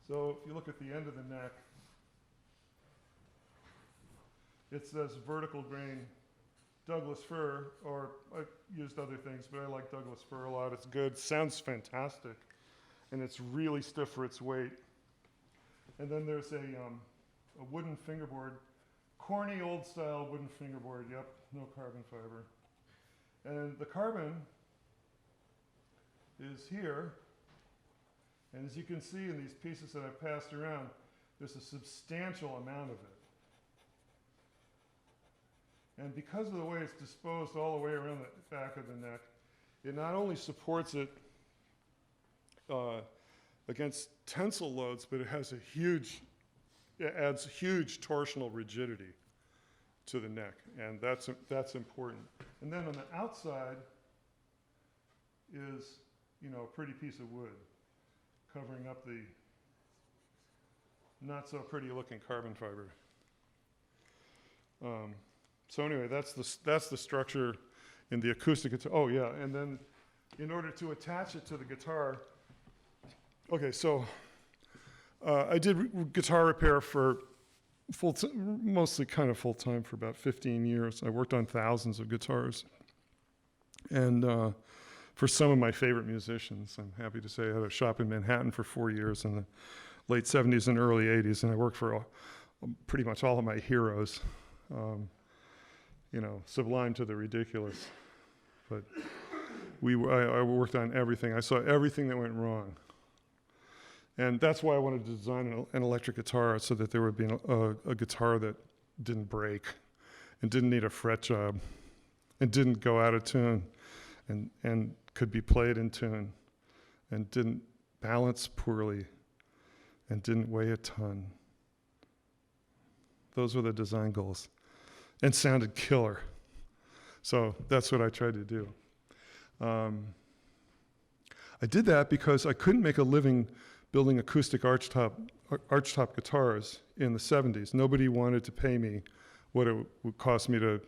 if you look at the end of the neck, it says vertical grain Douglas fir, or I've used other things, but I like Douglas fir a lot. It's good, sounds fantastic, and it's really stiff for its weight. And then there's a wooden fingerboard, corny old style wooden fingerboard, yep, no carbon fiber. And the carbon is here, and as you can see in these pieces that I've passed around, there's a substantial amount of it. And because of the way it's disposed all the way around the back of the neck, it not only supports it against tensile loads, but it has it adds huge torsional rigidity to the neck, and that's important. And then on the outside is, a pretty piece of wood covering up the not so pretty looking carbon fiber. So anyway, that's the structure in the acoustic guitar. Oh yeah, and then in order to attach it to the guitar, okay, so I did guitar repair for mostly kind of full-time for about 15 years. I worked on thousands of guitars. And for some of my favorite musicians, I'm happy to say I had a shop in Manhattan for 4 years in the late 70s and early 80s, and I worked for pretty much all of my heroes. Sublime to the ridiculous. But I worked on everything. I saw everything that went wrong. And that's why I wanted to design an electric guitar, so that there would be a guitar that didn't break and didn't need a fret job and didn't go out of tune and could be played in tune and didn't balance poorly and didn't weigh a ton. Those were the design goals. And sounded killer. So that's what I tried to do. I did that because I couldn't make a living building acoustic archtop guitars in the 70s. Nobody wanted to pay me what it would cost me to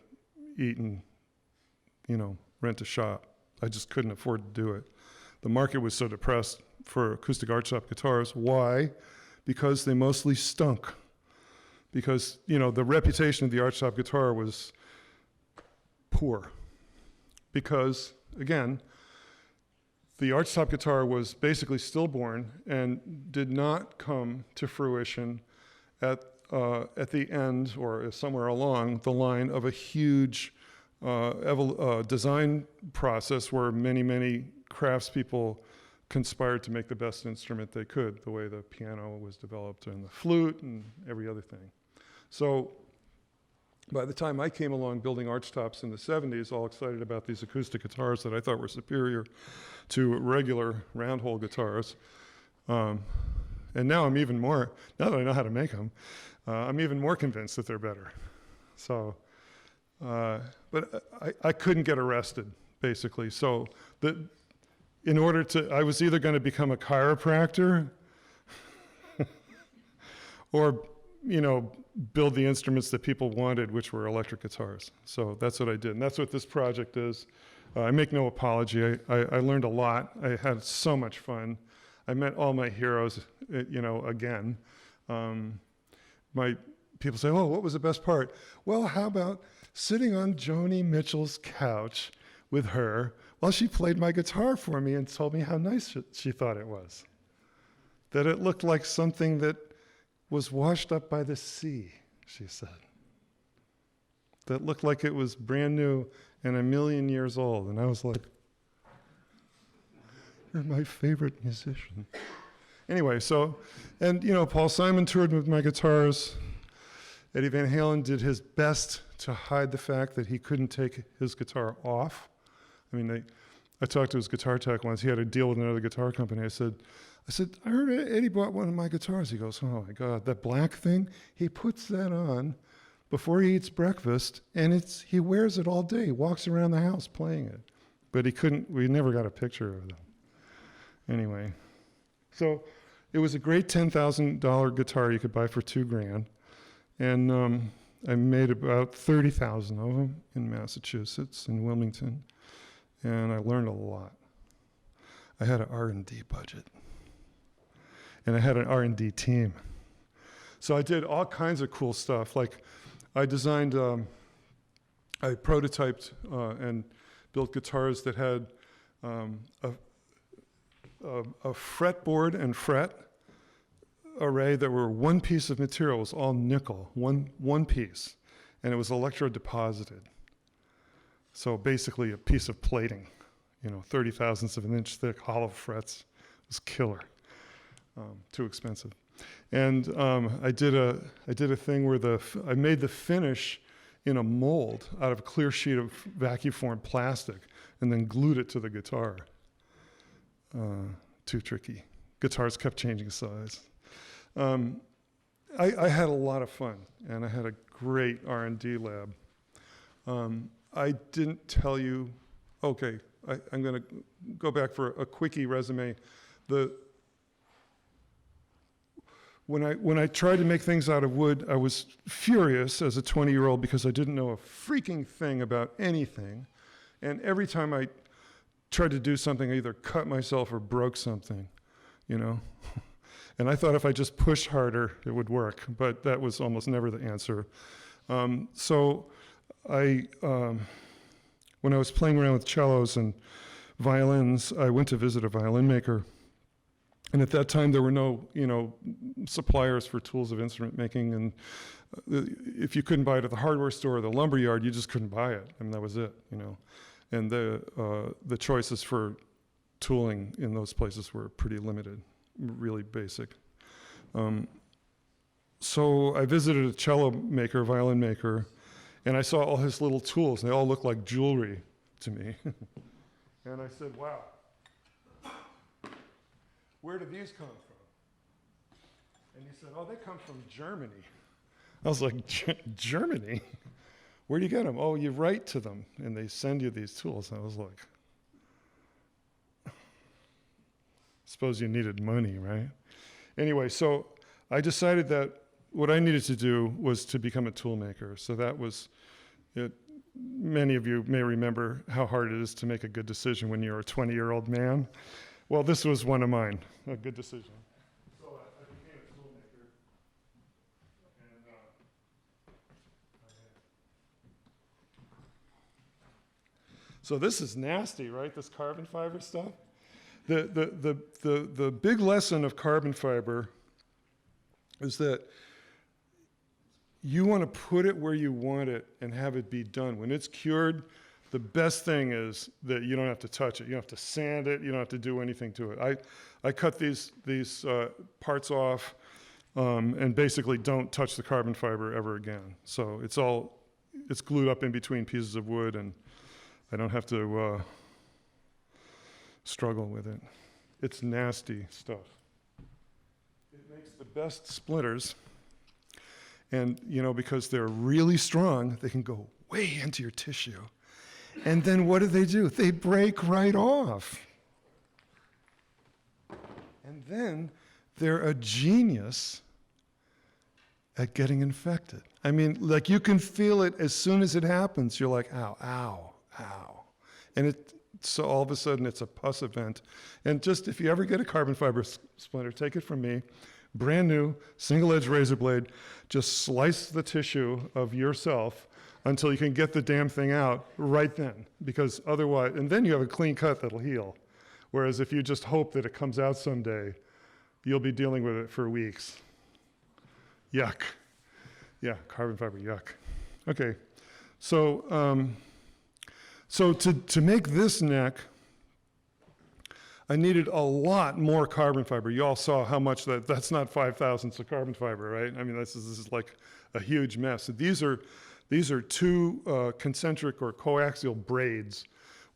eat and, rent a shop. I just couldn't afford to do it. The market was so depressed for acoustic archtop guitars. Why? Because they mostly stunk. Because, the reputation of the archtop guitar was poor. Because, again, the archtop guitar was basically stillborn and did not come to fruition at the end or somewhere along the line of a huge design process where many, many craftspeople conspired to make the best instrument they could, the way the piano was developed and the flute and every other thing. So by the time I came along building archtops in the 70s, all excited about these acoustic guitars that I thought were superior to regular round hole guitars, and now I'm even more, now that I know how to make them, I'm even more convinced that they're better. So, but I couldn't get arrested, basically. So I was either going to become a chiropractor or, build the instruments that people wanted, which were electric guitars. So that's what I did, and that's what this project is. I make no apology. I learned a lot. I had so much fun. I met all my heroes, again. My people say, oh, what was the best part? Well, how about sitting on Joni Mitchell's couch with her while she played my guitar for me and told me how nice she thought it was. That it looked like something that was washed up by the sea, she said. that looked like it was brand new and 1,000,000 years old. And I was like, you're my favorite musician. Anyway, so, and you know, Paul Simon toured with my guitars. Eddie Van Halen did his best to hide the fact that he couldn't take his guitar off. I mean, I talked to his guitar tech once. He had a deal with another guitar company. I said, I heard Eddie bought one of my guitars. He goes, oh my God, that black thing, he puts that on before he eats breakfast, and he wears it all day. He walks around the house playing it. But we never got a picture of it. Anyway, so it was a great $10,000 guitar you could buy for $2,000. And I made about 30,000 of them in Massachusetts, in Wilmington. And I learned a lot. I had an R&D budget. And I had an R&D team. So I did all kinds of cool stuff. Like I designed, I prototyped and built guitars that had a fretboard and fret array that were one piece of material. It was all nickel, one piece. And it was electro-deposited. So basically a piece of plating, 30 thousandths of an inch thick, hollow frets. It was killer. Too expensive. And I did a thing where I made the finish in a mold out of a clear sheet of vacuum formed plastic and then glued it to the guitar. Too tricky. Guitars kept changing size. I had a lot of fun, and I had a great R&D lab. I didn't tell you, okay, I'm going to go back for a quickie resume. When I tried to make things out of wood, I was furious as a 20-year-old because I didn't know a freaking thing about anything. And every time I tried to do something, I either cut myself or broke something, And I thought if I just pushed harder, it would work, but that was almost never the answer. So when I was playing around with cellos and violins, I went to visit a violin maker. And at that time, there were no, suppliers for tools of instrument making. And if you couldn't buy it at the hardware store or the lumber yard, you just couldn't buy it. I mean, that was it, And the choices for tooling in those places were pretty limited, really basic. So I visited a cello maker, violin maker, and I saw all his little tools. And they all looked like jewelry to me. And I said, wow. Where do these come from? And he said, oh, they come from Germany. I was like, Germany? Where do you get them? Oh, you write to them, and they send you these tools. And I was like, suppose you needed money, right? Anyway, so I decided that what I needed to do was to become a tool maker. So that was it. Many of you may remember how hard it is to make a good decision when you're a 20-year-old man. Well, this was one of mine, a good decision. So I became a tool maker. And so this is nasty, right? This carbon fiber stuff. The big lesson of carbon fiber is that you want to put it where you want it and have it be done. When it's cured, the best thing is that you don't have to touch it. You don't have to sand it. You don't have to do anything to it. I cut these parts off and basically don't touch the carbon fiber ever again. So it's glued up in between pieces of wood, and I don't have to struggle with it. It's nasty stuff. It makes the best splinters, and because they're really strong, they can go way into your tissue. And then what do? They break right off. And then they're a genius at getting infected. I mean, like you can feel it as soon as it happens. You're like, ow, ow, ow. And so all of a sudden it's a pus event. And just if you ever get a carbon fiber splinter, take it from me, brand new, single-edged razor blade, just slice the tissue of yourself until you can get the damn thing out right then, because otherwise, and then you have a clean cut that'll heal. Whereas if you just hope that it comes out someday, you'll be dealing with it for weeks. Yuck. Yeah, carbon fiber, yuck. Okay, So, so to make this neck, I needed a lot more carbon fiber. You all saw how much that's not 5 thousandths of carbon fiber, right? I mean, this is like a huge mess. These are two concentric or coaxial braids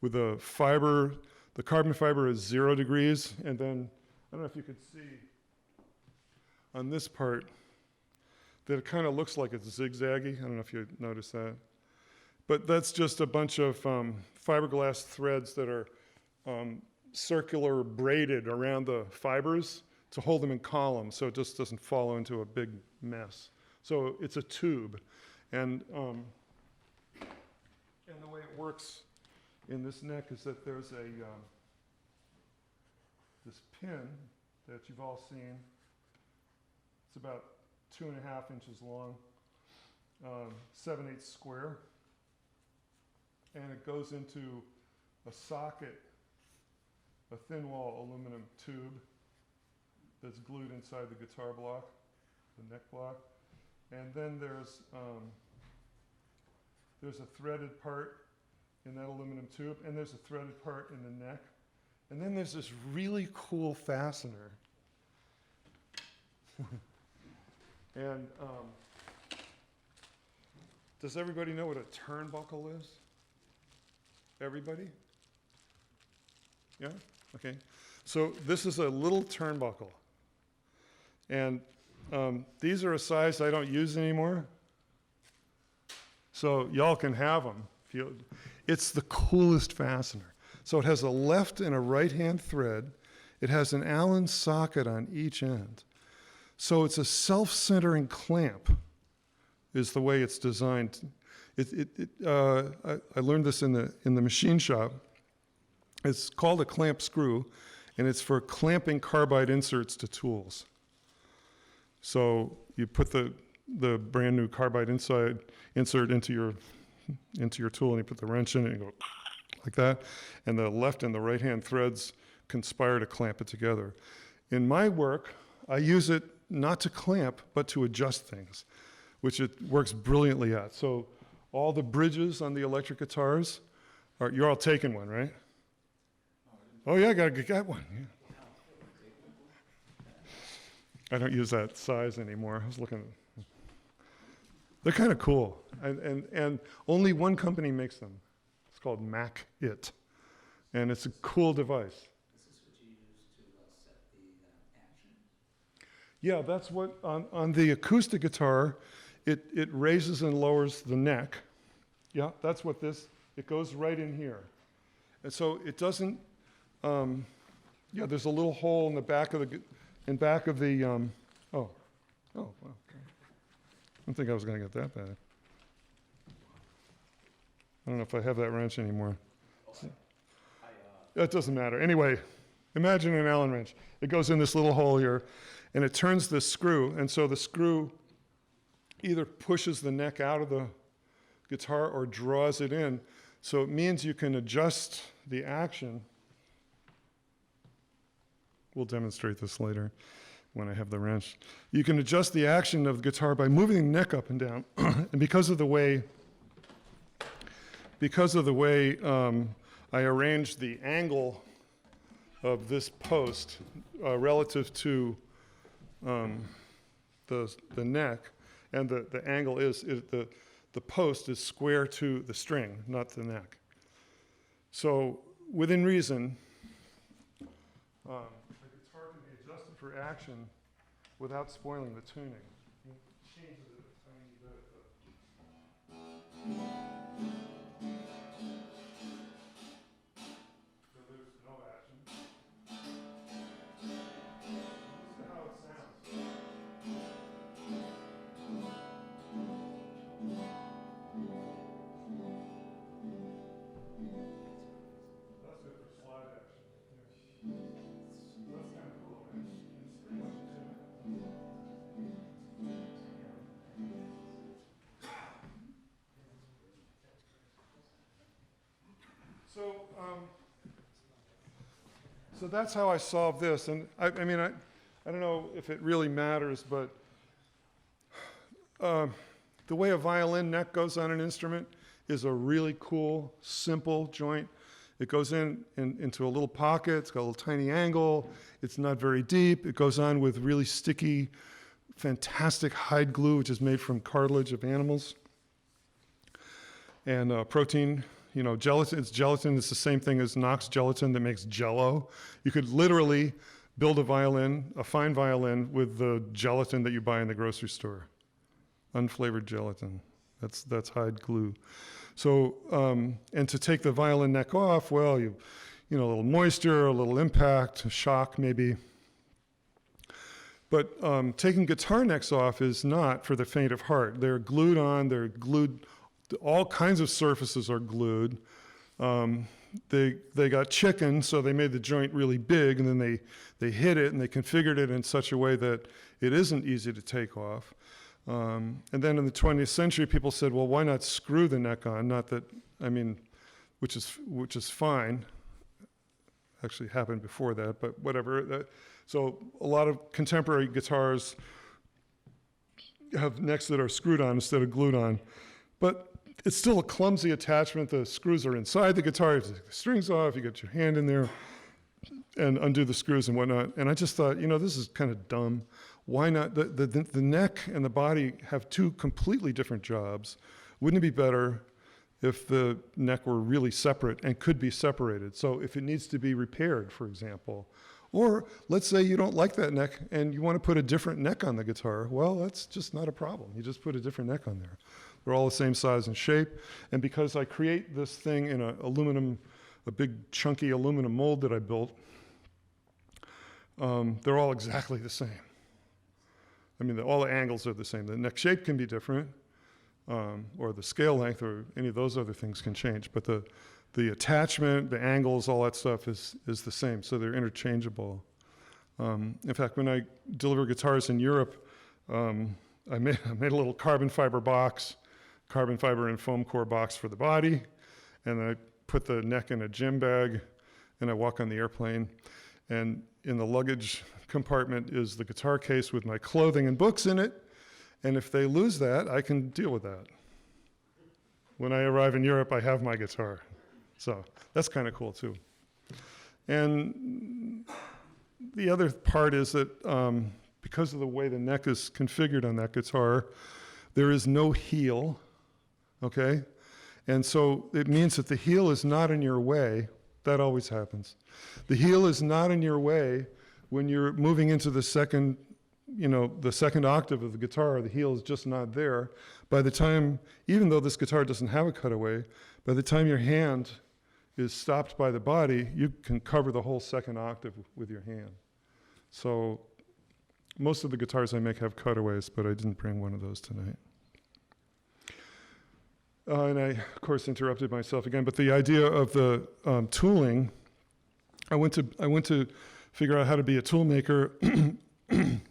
with the fiber. The carbon fiber is 0 degrees, and then I don't know if you could see on this part that it kind of looks like it's zigzaggy. I don't know if you noticed that. But that's just a bunch of fiberglass threads that are circular braided around the fibers to hold them in columns so it just doesn't fall into a big mess. So it's a tube. And the way it works in this neck is that there's this pin that you've all seen. It's about 2.5 inches long, 7/8 square. And it goes into a socket, a thin wall aluminum tube that's glued inside the guitar block, the neck block. And then there's a threaded part in that aluminum tube, and there's a threaded part in the neck. And then there's this really cool fastener. And does everybody know what a turnbuckle is? Everybody? Yeah? Okay. So this is a little turnbuckle. And these are a size I don't use anymore. So y'all can have them. It's the coolest fastener. So it has a left and a right-hand thread. It has an Allen socket on each end. So it's a self-centering clamp is the way it's designed. I learned this in the machine shop. It's called a clamp screw, and it's for clamping carbide inserts to tools. So you put the brand new carbide insert into your tool, and you put the wrench in it and you go like that, and the left and the right hand threads conspire to clamp it together. In my work, I use it not to clamp, but to adjust things, which it works brilliantly at. So all the bridges on the electric guitars, you're all taking one, right? Oh yeah, I got one. Yeah. I don't use that size anymore. I was looking. They're kind of cool, and only one company makes them. It's called It, and it's a cool device. Is this what you use to set the action? Yeah, that's what on the acoustic guitar, it raises and lowers the neck. Yeah, that's what it goes right in here, and so it doesn't. Yeah, there's a little hole in the back of the. Oh, wow. Okay. I don't think I was going to get that bad. I don't know if I have that wrench anymore. Okay. That doesn't matter. Anyway, imagine an Allen wrench. It goes in this little hole here, and it turns this screw, and so the screw either pushes the neck out of the guitar or draws it in. So it means you can adjust the action. We'll demonstrate this later when I have the wrench. You can adjust the action of the guitar by moving the neck up and down. And because of the way I arranged the angle of this post relative to the neck, and the angle is the post is square to the string, not the neck. So within reason, the guitar can be adjusted for action without spoiling the tuning. It changes it a tiny bit. So there's no action. Listen to how it sounds. That's good for slide action. Yeah. That's kind of cool, right? It's pretty much a tune. So that's how I solved this. And I mean, I don't know if it really matters, but the way a violin neck goes on an instrument is a really cool, simple joint. It goes into a little pocket. It's got a little tiny angle. It's not very deep. It goes on with really sticky, fantastic hide glue, which is made from cartilage of animals. And protein, gelatin. It's gelatin. It's the same thing as Knox gelatin that makes Jell-O. You could literally build a fine violin, with the gelatin that you buy in the grocery store. Unflavored gelatin. That's hide glue. So, and to take the violin neck off, well, a little moisture, a little impact, a shock maybe. But taking guitar necks off is not for the faint of heart. They're glued on, all kinds of surfaces are glued. They got chicken, so they made the joint really big, and then they hit it and they configured it in such a way that it isn't easy to take off. And then in the 20th century, people said, well, why not screw the neck on? Which is fine. Actually happened before that, but whatever. So a lot of contemporary guitars have necks that are screwed on instead of glued on. But it's still a clumsy attachment. The screws are inside the guitar. You have to take the strings off. You get your hand in there and undo the screws and whatnot. And I just thought, this is kind of dumb. Why not? The neck and the body have two completely different jobs. Wouldn't it be better if the neck were really separate and could be separated? So if it needs to be repaired, for example, or let's say you don't like that neck and you want to put a different neck on the guitar, well, that's just not a problem. You just put a different neck on there. They're all the same size and shape. And because I create this thing in a big chunky aluminum mold that I built, they're all exactly the same. All the angles are the same. The neck shape can be different, or the scale length, or any of those other things can change. But the attachment, the angles, all that stuff is the same. So they're interchangeable. In fact, when I deliver guitars in Europe, I made a little carbon fiber and foam core box for the body, and I put the neck in a gym bag, and I walk on the airplane. And in the luggage compartment is the guitar case with my clothing and books in it. And if they lose that, I can deal with that. When I arrive in Europe, I have my guitar. So that's kind of cool too. And the other part is that because of the way the neck is configured on that guitar, there is no heel, okay? And so it means that the heel is not in your way. That always happens. The heel is not in your way when you're moving into the second octave of the guitar. The heel is just not there. By the time, even though this guitar doesn't have a cutaway, by the time your hand is stopped by the body, you can cover the whole second octave with your hand. So most of the guitars I make have cutaways, but I didn't bring one of those tonight. And I, of course, interrupted myself again. But the idea of the tooling, I went to figure out how to be a tool maker in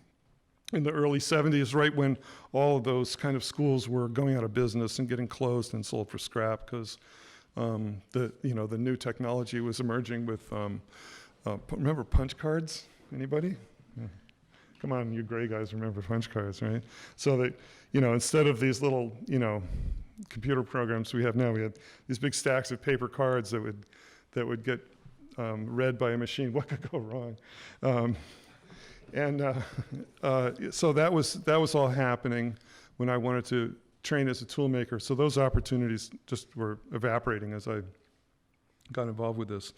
the early 70s, right when all of those kind of schools were going out of business and getting closed and sold for scrap, because the new technology was emerging with. Remember punch cards? Anybody? Yeah. Come on, you gray guys remember punch cards, right? So that instead of these little computer programs we have now, we had these big stacks of paper cards that would get read by a machine. What could go wrong? So that was all happening when I wanted to train as a tool maker. So those opportunities just were evaporating as I got involved with this.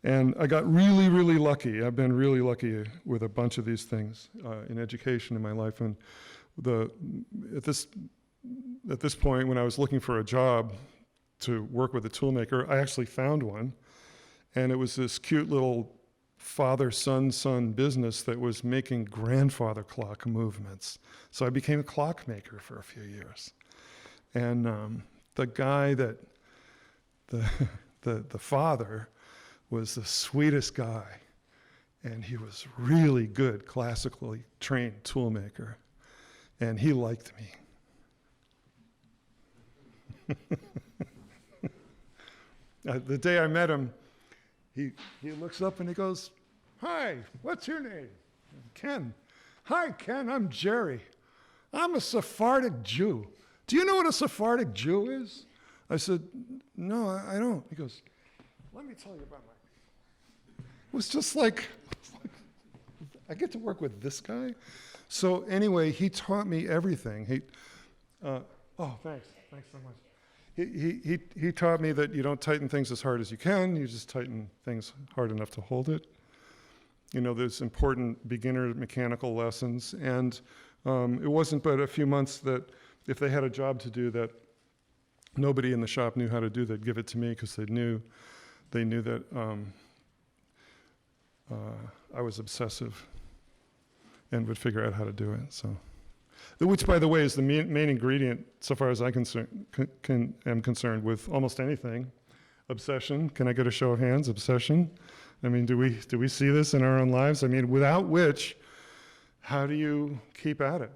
And I got really, really lucky. I've been really lucky with a bunch of these things in education in my life. And at this point, when I was looking for a job to work with a toolmaker, I actually found one. And it was this cute little father-son business that was making grandfather clock movements. So I became a clock maker for a few years. And the guy that, the father was the sweetest guy. And he was really good, classically trained toolmaker. And he liked me. The day I met him, he looks up and he goes, "Hi, what's your name?" "Ken." "Hi, Ken, I'm Jerry. I'm a Sephardic Jew. Do you know what a Sephardic Jew is?" I said, no, I don't. He goes, let me tell you about my, it was just like, I get to work with this guy? So anyway, he taught me everything. Thanks so much. He taught me that you don't tighten things as hard as you can, you just tighten things hard enough to hold it. You know, there's important beginner mechanical lessons, and it wasn't but a few months that if they had a job to do that nobody in the shop knew how to do, they'd give it to me because they knew that I was obsessive and would figure out how to do it. So, which, by the way, is the main ingredient, so far as I am concerned, with almost anything. Obsession. Can I get a show of hands? Obsession. I mean, do we see this in our own lives? I mean, without which, how do you keep at it?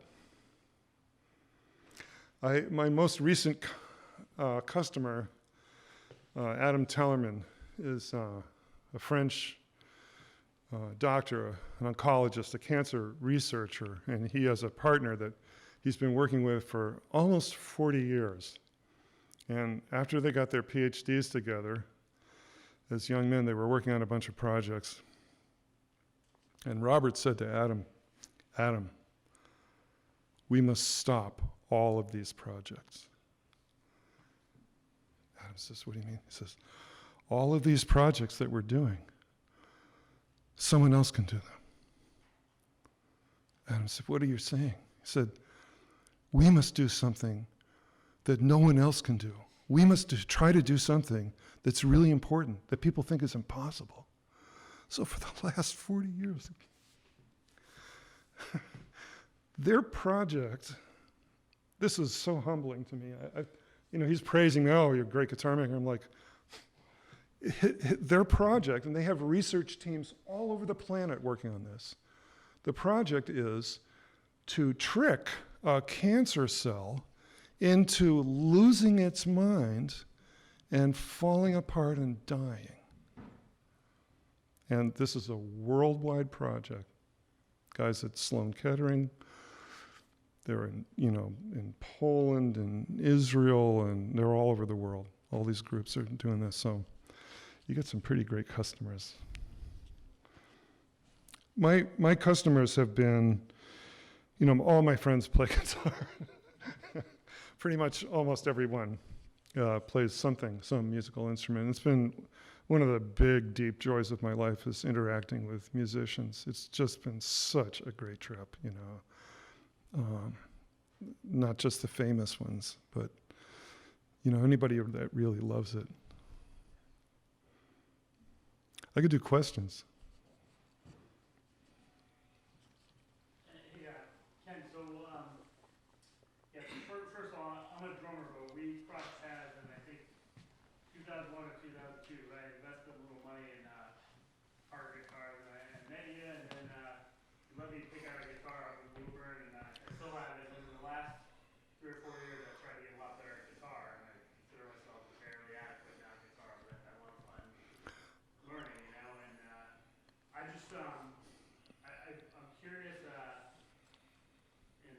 My most recent customer, Adam Tellerman, is a French doctor, an oncologist, a cancer researcher, and he has a partner that he's been working with for almost 40 years. And after they got their PhDs together, as young men, they were working on a bunch of projects. And Robert said to Adam, we must stop all of these projects. Adam says, what do you mean? He says, all of these projects that we're doing, someone else can do them. Adam said, what are you saying? He said, we must do something that no one else can do. We must try to do something that's really important, that people think is impossible. So for the last 40 years, their project, this is so humbling to me. He's praising me, oh, you're a great guitar maker. I'm like, their project, and they have research teams all over the planet working on this. The project is to trick a cancer cell into losing its mind and falling apart and dying. And this is a worldwide project. Guys at Sloan Kettering, they're in Poland and Israel, and they're all over the world. All these groups are doing this, so you get some pretty great customers. My customers have been, all my friends play guitar. Pretty much almost everyone plays some musical instrument. It's been one of the big, deep joys of my life is interacting with musicians. It's just been such a great trip, not just the famous ones, but, anybody that really loves it. I could do questions. Ken, so, first of all, I'm a drummer, but we crossed paths in, I think, 2001 or 2002, right? I invested a little money in Parker Guitars, and I met you, and then you let me pick out a guitar up in Woburn, and I still have it. And in the last 3 or 4 years, I've tried to get a lot better at guitar, and I consider myself fairly adequate now at guitar, but I've had a lot of fun learning, and I just, I'm curious, and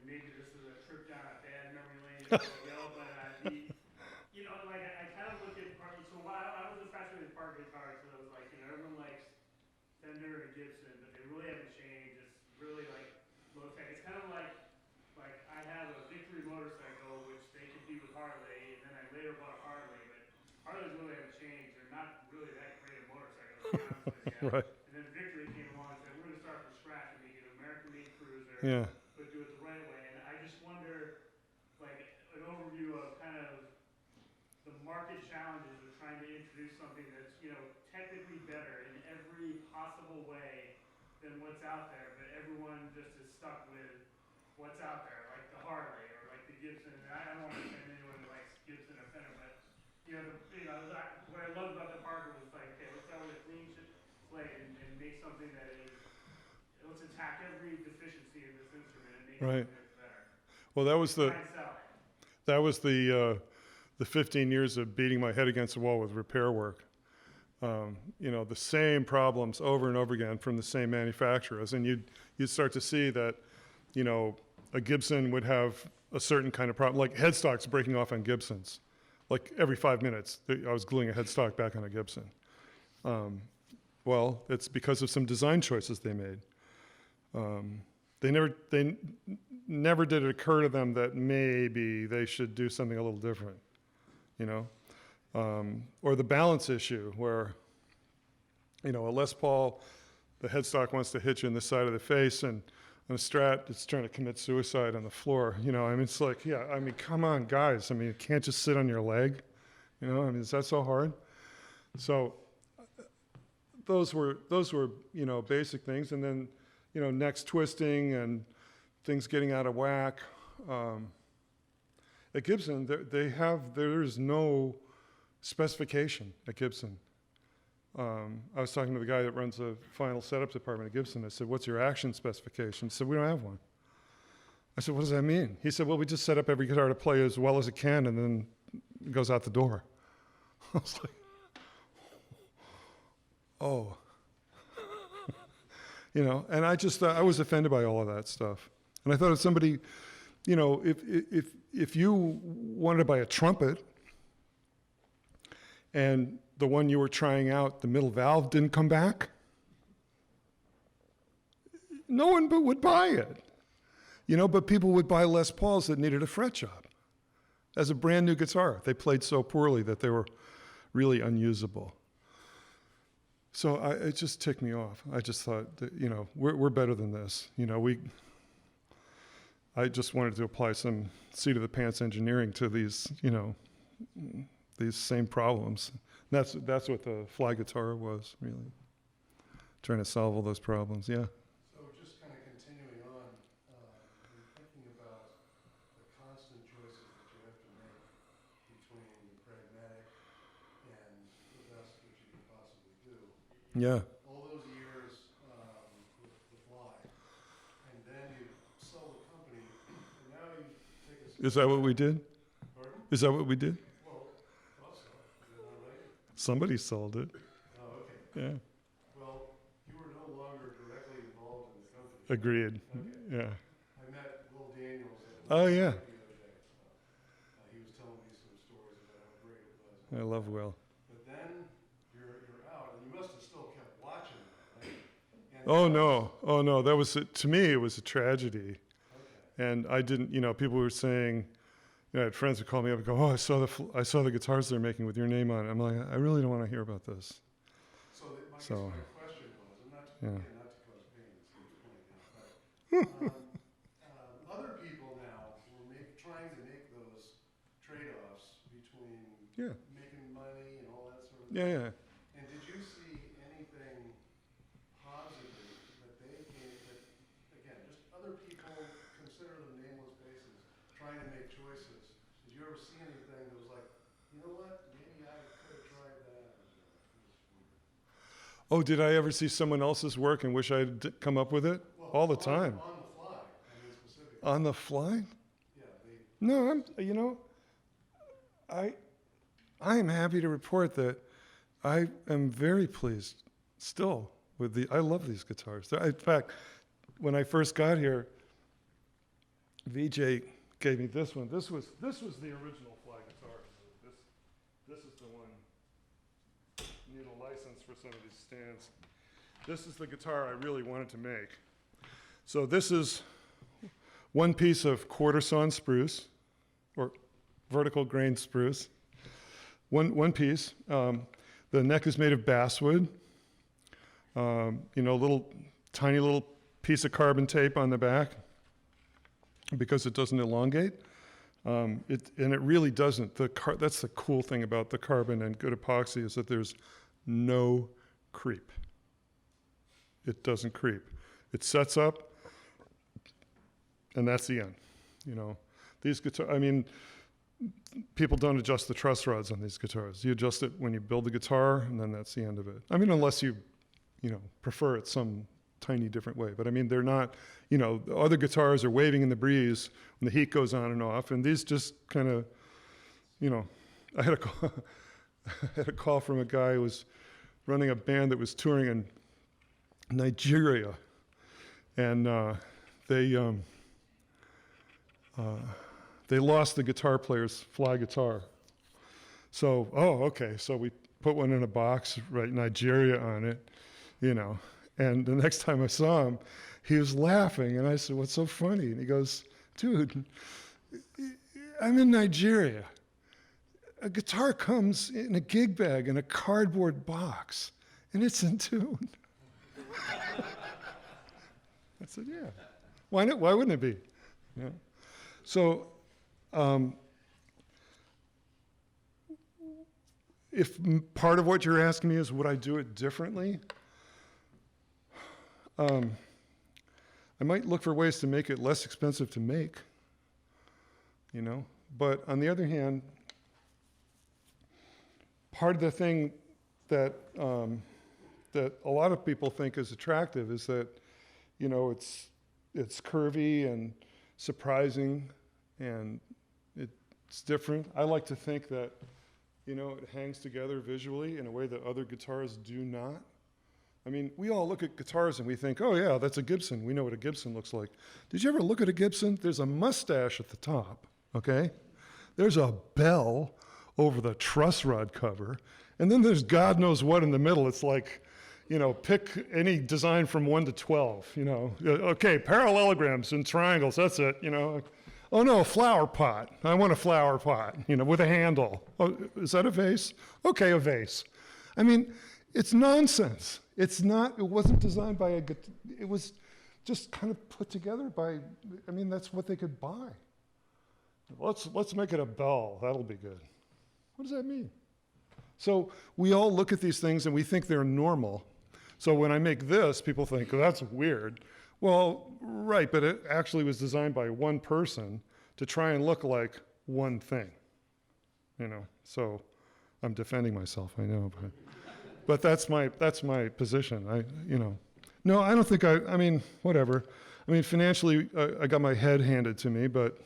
maybe this is a trip down a bad memory lane, but I kind of look at Parker, so I was infatuated with Parker guitars, so it was like, everyone likes Fender and Gibson, but they really haven't changed. It's really low tech. It's kind of like I have a Victory motorcycle, which they compete with Harley, and then I later bought a Harley, but Harleys really haven't changed. They're not really that great of motorcycles, to be honest with you. Right. And then Victory came along and said, we're going to start from scratch and make an American-made cruiser, Yeah. but do it the right way. And I just wonder, an overview of kind of the market challenges of trying to introduce something that's, technically better in every possible way than what's out there, but everyone just is stuck with what's out there, like the Harley or like the Gibson. And I don't want to say anyone who likes Gibson or Fender, but what I loved about the Parker was okay, let's start with a clean slate and make something that is, let's attack every deficiency in this instrument and make Right. something that's better. Well, that was Try and sell it. that was the 15 years of beating my head against the wall with repair work. The same problems over and over again from the same manufacturers, and you'd start to see that, a Gibson would have a certain kind of problem, like headstocks breaking off on Gibsons. like every 5 minutes, I was gluing a headstock back on a Gibson. Well, it's because of some design choices they made. They never did it occur to them that maybe they should do something a little different, you know? Or the balance issue where, you know, a Les Paul, the headstock wants to hit you in the side of the face, and on a Strat, it's trying to commit suicide on the floor. You know, I mean, it's like, yeah, I mean, come on, guys. I mean, you can't just sit on your leg. You know, I mean, is that so hard? So those were, you know, basic things. And then, you know, necks twisting and things getting out of whack. At Gibson, there's no specification at Gibson. I was talking to the guy that runs the final setup department at Gibson. I said, what's your action specification? He said, we don't have one. I said, what does that mean? He said, well, we just set up every guitar to play as well as it can, and then it goes out the door. I was like, oh. You know, and I just thought, I was offended by all of that stuff. And I thought if somebody, you know, if you wanted to buy a trumpet, and the one you were trying out, the middle valve didn't come back, no one but would buy it. You know, but people would buy Les Pauls that needed a fret job as a brand new guitar. They played so poorly that they were really unusable. So it just ticked me off. I just thought that, you know, we're better than this. You know, I just wanted to apply some seat of the pants engineering to these, you know, these same problems. That's what the fly guitar was, really. Trying to solve all those problems, yeah. So just kind of continuing on, and thinking about the constant choices that you have to make between the pragmatic and the best that you can possibly do. Yeah. All those years with the fly, and then you sell the company, and now you take a... Is that what we did? Pardon? Is that what we did? Somebody sold it. Oh, okay. Yeah. Well, you were no longer directly involved in the company. Agreed. Okay. Yeah. I met Will Daniels at Oh, yeah. the other day. He was telling me some stories about how great it was. I love Will. But then you're out, and you must have still kept watching that, right? And Oh, no. Oh, no. That was, to me, it was a tragedy. Okay. And I didn't, you know, people were saying, you know, I had friends who called me up and go, oh, I saw the guitars they're making with your name on it. I'm like, I really don't want to hear about this. So, my So, question was, and not to, yeah. again, not to cause pain, it seems pointing out, but other people now were trying to make those trade-offs between Yeah. making money and all that sort of Yeah, thing. yeah. And did you see anything positive that they came, that, again, just other people, consider them nameless faces, trying to make choices? Did you ever see anything that was like, you know what, maybe I could have tried that? Oh, did I ever see someone else's work and wish I had come up with it? Well, All the time. On the fly, I mean specifically. On the fly? Yeah, No, you know, I am happy to report that I am very pleased still with I love these guitars. In fact, when I first got here, VJ gave me this one. This was the original fly guitar. This is the one. Need a license for some of these stands. This is the guitar I really wanted to make. So this is one piece of quarter sawn spruce, or vertical grain spruce. One piece. The neck is made of basswood. You know, tiny little piece of carbon tape on the back because it doesn't elongate. And it really doesn't. That's the cool thing about the carbon and good epoxy is that there's no creep. It doesn't creep. It sets up, and that's the end. You know, these guitars, I mean, people don't adjust the truss rods on these guitars. You adjust it when you build the guitar, and then that's the end of it. I mean, unless you know, prefer it some tiny different way. But I mean, they're not, you know, the other guitars are waving in the breeze when the heat goes on and off, and these just kind of, you know, I had a call from a guy who was running a band that was touring in Nigeria, and they lost the guitar player's fly guitar. So, oh, okay. So we put one in a box, write Nigeria on it, you know. And the next time I saw him, he was laughing. And I said, what's so funny? And he goes, dude, I'm in Nigeria. A guitar comes in a gig bag in a cardboard box, and it's in tune. I said, yeah. Why not? Why wouldn't it be? Yeah. So, if part of what you're asking me is would I do it differently, I might look for ways to make it less expensive to make, you know. But on the other hand, part of the thing that that a lot of people think is attractive is that, you know, it's curvy and surprising and it's different. I like to think that, you know, it hangs together visually in a way that other guitars do not. I mean, we all look at guitars and we think, oh yeah, that's a Gibson. We know what a Gibson looks like. Did you ever look at a Gibson? There's a mustache at the top, okay? There's a bell over the truss rod cover, and then there's God knows what in the middle. It's like, you know, pick any design from 1 to 12, you know. Okay, parallelograms and triangles, that's it, you know. Oh no, a flower pot. I want a flower pot, you know, with a handle. Oh, is that a vase? Okay, a vase. I mean, it's nonsense. It wasn't designed by it was just kind of put together by, I mean, that's what they could buy. Let's make it a bell, that'll be good. What does that mean? So we all look at these things and we think they're normal. So when I make this, people think, oh, that's weird. Well, right, but it actually was designed by one person to try and look like one thing, you know. So I'm defending myself, I know, but that's my position. No, I don't think I mean, whatever. I mean, financially, I got my head handed to me, but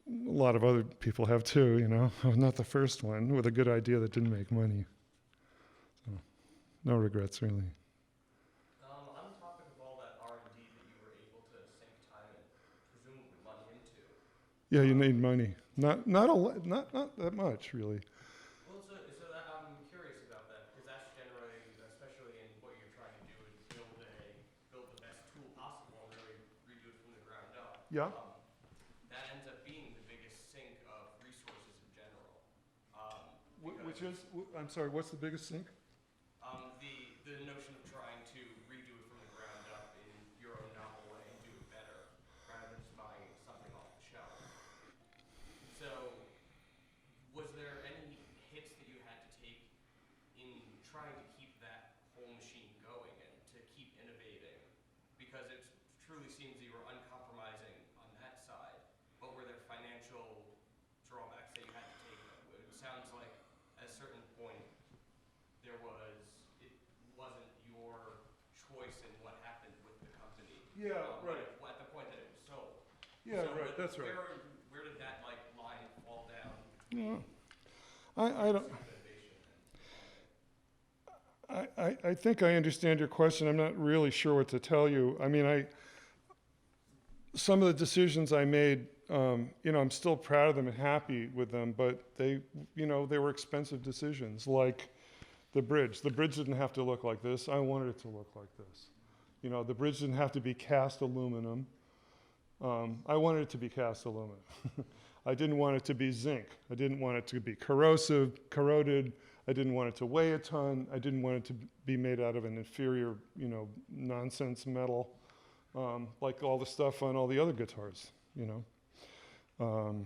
a lot of other people have too, you know. I was not the first one with a good idea that didn't make money. So, no regrets, really. On the topic of all that R&D that you were able to sink time and presumably money into. Yeah, you need money. Not that much, really. Well, so that, I'm curious about that because that's generally, especially in what you're trying to do, is build the best tool possible and really redo it from the ground up. Yeah. That ends up being the biggest sink of resources in general. Which is, I'm sorry, what's the biggest sink? The notion of trying to redo it from the ground up in your own novel way and do it better, rather than just buying something off the shelf. So, was there any hits that you had to take in trying to keep that whole machine going and to keep innovating? Because it truly seems that you were uncompromising on that side, but were there financial drawbacks that you had to take? It sounds like at a certain point it wasn't your choice in what happened with the company. Yeah, right. At the point that it was sold. Yeah, So right, that's right. Where did that line fall down? Yeah. I don't. I think I understand your question. I'm not really sure what to tell you. I mean, some of the decisions I made, you know, I'm still proud of them and happy with them, but they were expensive decisions. Like the bridge. The bridge didn't have to look like this. I wanted it to look like this. You know, the bridge didn't have to be cast aluminum. I wanted it to be cast aluminum. I didn't want it to be zinc. I didn't want it to be corroded. I didn't want it to weigh a ton. I didn't want it to be made out of an inferior, you know, nonsense metal, like all the stuff on all the other guitars, you know.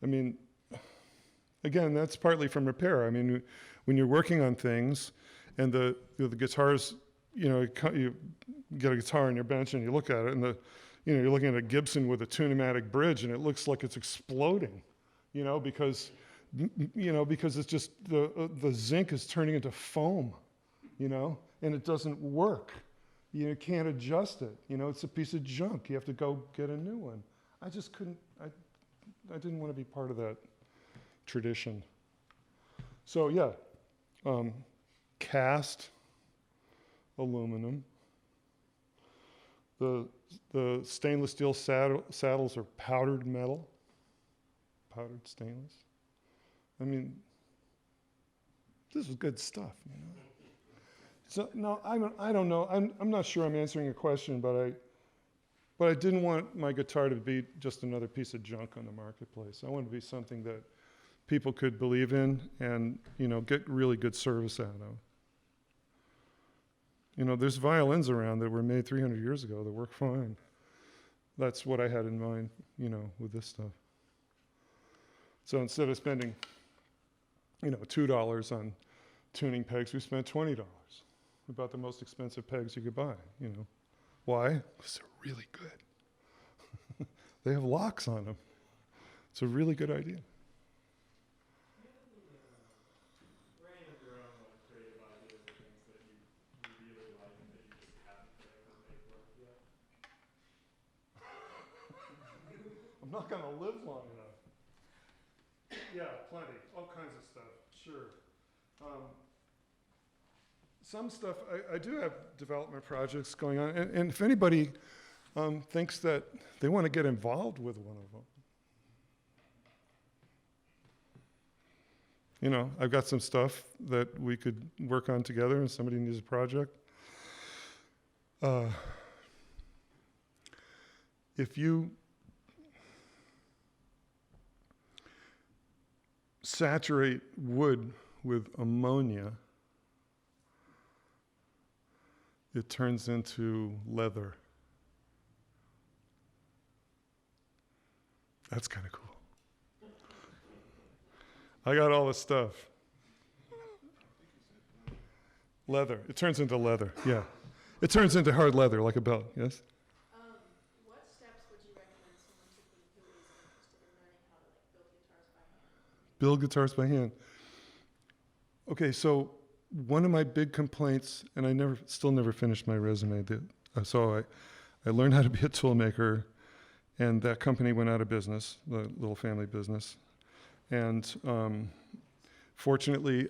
I mean, again, that's partly from repair. I mean, when you're working on things and the guitars, you know, you get a guitar on your bench and you look at it and you're looking at a Gibson with a Tune-o-matic bridge and it looks like it's exploding, you know, because it's just the zinc is turning into foam, you know, and it doesn't work. You can't adjust it. You know, it's a piece of junk. You have to go get a new one. I just couldn't, I didn't want to be part of that tradition. So yeah, cast aluminum. The stainless steel saddles are powdered metal, powdered stainless. I mean, this is good stuff, you know. So no, I don't know. I'm not sure I'm answering your question, but I didn't want my guitar to be just another piece of junk on the marketplace. I want it to be something that people could believe in and, you know, get really good service out of. You know, there's violins around that were made 300 years ago that work fine. That's what I had in mind, you know, with this stuff. So instead of spending, you know, $2 on tuning pegs, we spent $20. We bought the most expensive pegs you could buy, you know. Why? Because they're really good. They have locks on them. It's a really good idea. Rank of your own like creative ideas or things that you really like and that you just haven't been able to make work yet? I'm not going to live long enough. Yeah, plenty. All kinds of stuff. Sure. Some stuff, I do have development projects going on. And if anybody thinks that they want to get involved with one of them, you know, I've got some stuff that we could work on together and somebody needs a project. If you saturate wood with ammonia, it turns into leather. That's kind of cool. I got all the stuff. Leather. It turns into leather, yeah. It turns into hard leather, like a belt, yes? What steps would you recommend someone taking who is interested in learning how to like build guitars by hand? Build guitars by hand. Okay, so one of my big complaints, and I still never finished my resume. So I learned how to be a tool maker, and that company went out of business, the little family business. And fortunately,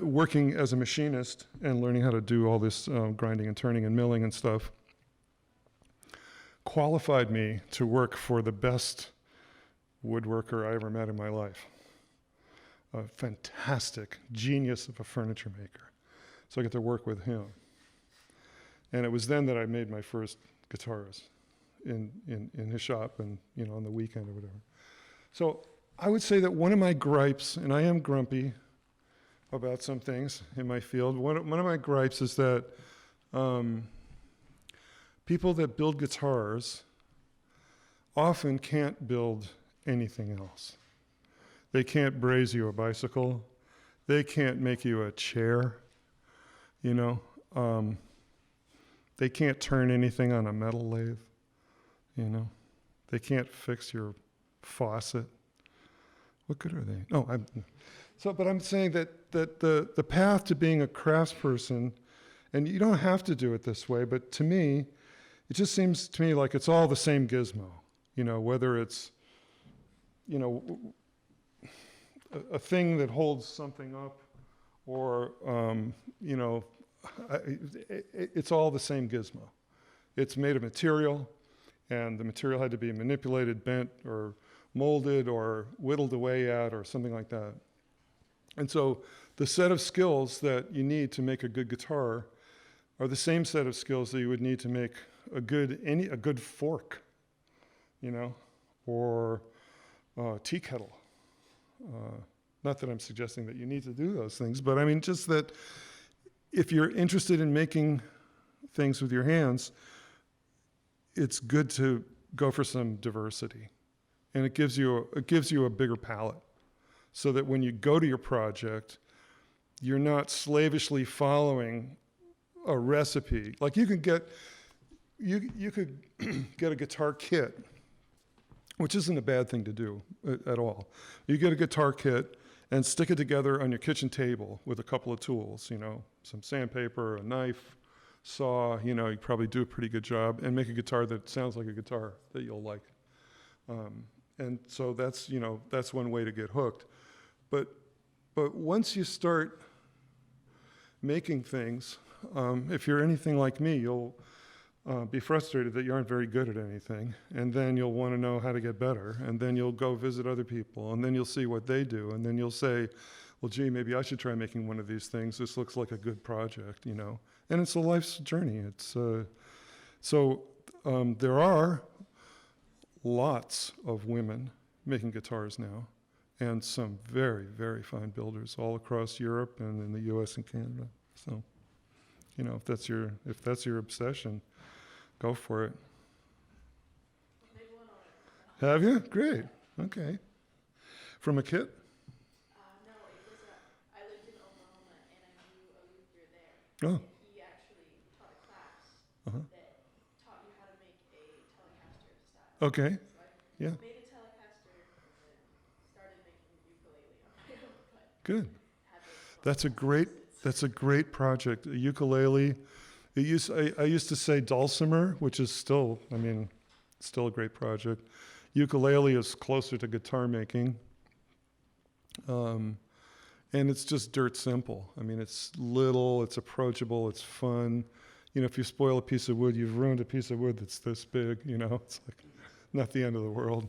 working as a machinist and learning how to do all this grinding and turning and milling and stuff qualified me to work for the best woodworker I ever met in my life. A fantastic genius of a furniture maker. So I got to work with him. And it was then that I made my first guitars in his shop and, you know, on the weekend or whatever. So I would say that one of my gripes, and I am grumpy about some things in my field, one of my gripes is that people that build guitars often can't build anything else. They can't braze you a bicycle. They can't make you a chair, you know. They can't turn anything on a metal lathe, you know. They can't fix your faucet. What good are they? No, but I'm saying that the path to being a craftsperson, and you don't have to do it this way, but to me, it just seems to me like it's all the same gizmo, you know, whether it's, you know, a thing that holds something up, or you know, it's all the same gizmo. It's made of material, and the material had to be manipulated, bent, or molded, or whittled away at, or something like that. And so the set of skills that you need to make a good guitar are the same set of skills that you would need to make a good fork, you know, or tea kettle. Not that I'm suggesting that you need to do those things, but I mean just that if you're interested in making things with your hands, it's good to go for some diversity. And it gives you a bigger palette, so that when you go to your project, you're not slavishly following a recipe. Like you could get a guitar kit, which isn't a bad thing to do at all. You get a guitar kit and stick it together on your kitchen table with a couple of tools, you know, some sandpaper, a knife, saw, you know, you probably do a pretty good job, and make a guitar that sounds like a guitar that you'll like. And so that's, you know, that's one way to get hooked. But once you start making things, if you're anything like me, you'll be frustrated that you aren't very good at anything, and then you'll want to know how to get better, and then you'll go visit other people, and then you'll see what they do, and then you'll say, well, gee, maybe I should try making one of these things. This looks like a good project, you know. And it's a life's journey. It's there are lots of women making guitars now, and some very, very fine builders all across Europe and in the U.S. and Canada. So, you know, if that's your obsession, go for it. Maybe one owner. Have you? Great. Okay. From a kit? No, it was I lived in Oklahoma and I knew a luthier there. Oh. And he actually taught a class that taught you how to make a Telecaster style. Okay. So I Yeah. made a Telecaster and started making ukulele on my own, but Good. had those That's a great project. A ukulele. I used to say dulcimer, which is still a great project. Ukulele is closer to guitar making. And it's just dirt simple. I mean, it's little, it's approachable, it's fun. You know, if you spoil a piece of wood, you've ruined a piece of wood that's this big, you know, it's like not the end of the world.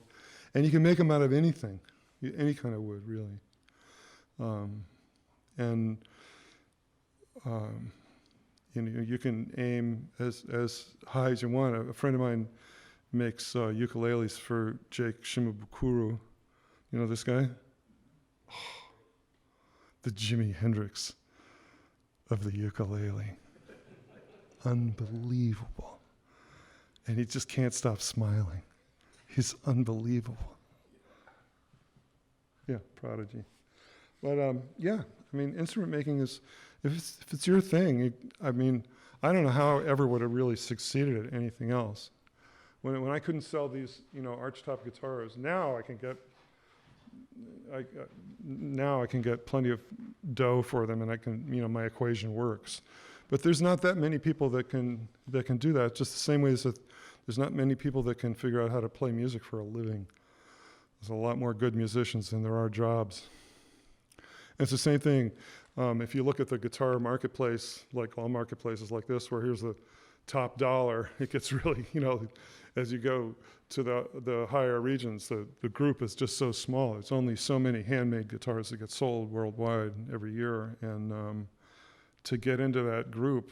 And you can make them out of anything, any kind of wood, really. You know, you can aim as high as you want. A friend of mine makes ukuleles for Jake Shimabukuro. You know this guy? The Jimi Hendrix of the ukulele. Unbelievable. And he just can't stop smiling. He's unbelievable. Yeah, prodigy. But yeah, I mean, instrument making is, if it's your thing, I don't know how I ever would have really succeeded at anything else. When I couldn't sell these, you know, Archtop guitars, now I can get plenty of dough for them, and I can, you know, my equation works. But there's not that many people that can do that. Just the same way as that there's not many people that can figure out how to play music for a living. There's a lot more good musicians than there are jobs. And it's the same thing. If you look at the guitar marketplace, like all marketplaces like this, where here's the top dollar, it gets really, you know, as you go to the higher regions, the group is just so small. There's only so many handmade guitars that get sold worldwide every year. And to get into that group,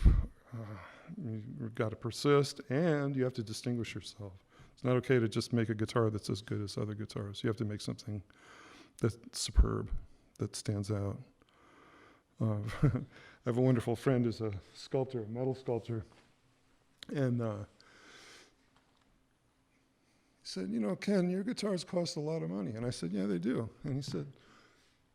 you've got to persist, and you have to distinguish yourself. It's not okay to just make a guitar that's as good as other guitars. You have to make something that's superb, that stands out. I have a wonderful friend who's a sculptor, a metal sculptor, and he said, you know, Ken, your guitars cost a lot of money. And I said, yeah, they do. And he said,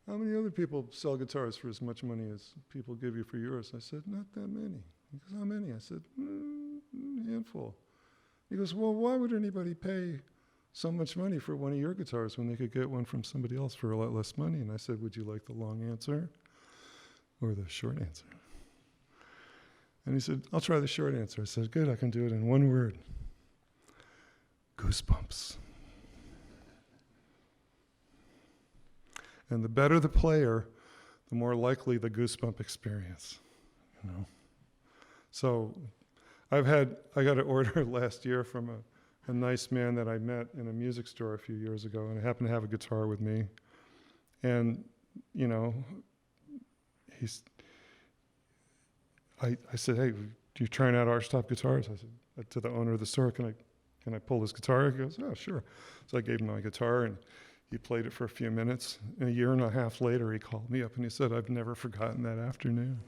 how many other people sell guitars for as much money as people give you for yours? I said, not that many. He goes, how many? I said, a handful. He goes, well, why would anybody pay so much money for one of your guitars when they could get one from somebody else for a lot less money? And I said, would you like the long answer or the short answer? And he said, I'll try the short answer. I said, good, I can do it in one word. Goosebumps. And the better the player, the more likely the goosebump experience, you know. So I got an order last year from a nice man that I met in a music store a few years ago, and I happened to have a guitar with me. And, you know, I said, hey, you trying out Archtop guitars? I said to the owner of the store, can I pull this guitar? He goes, oh, sure. So I gave him my guitar, and he played it for a few minutes. And a year and a half later, he called me up and he said, I've never forgotten that afternoon.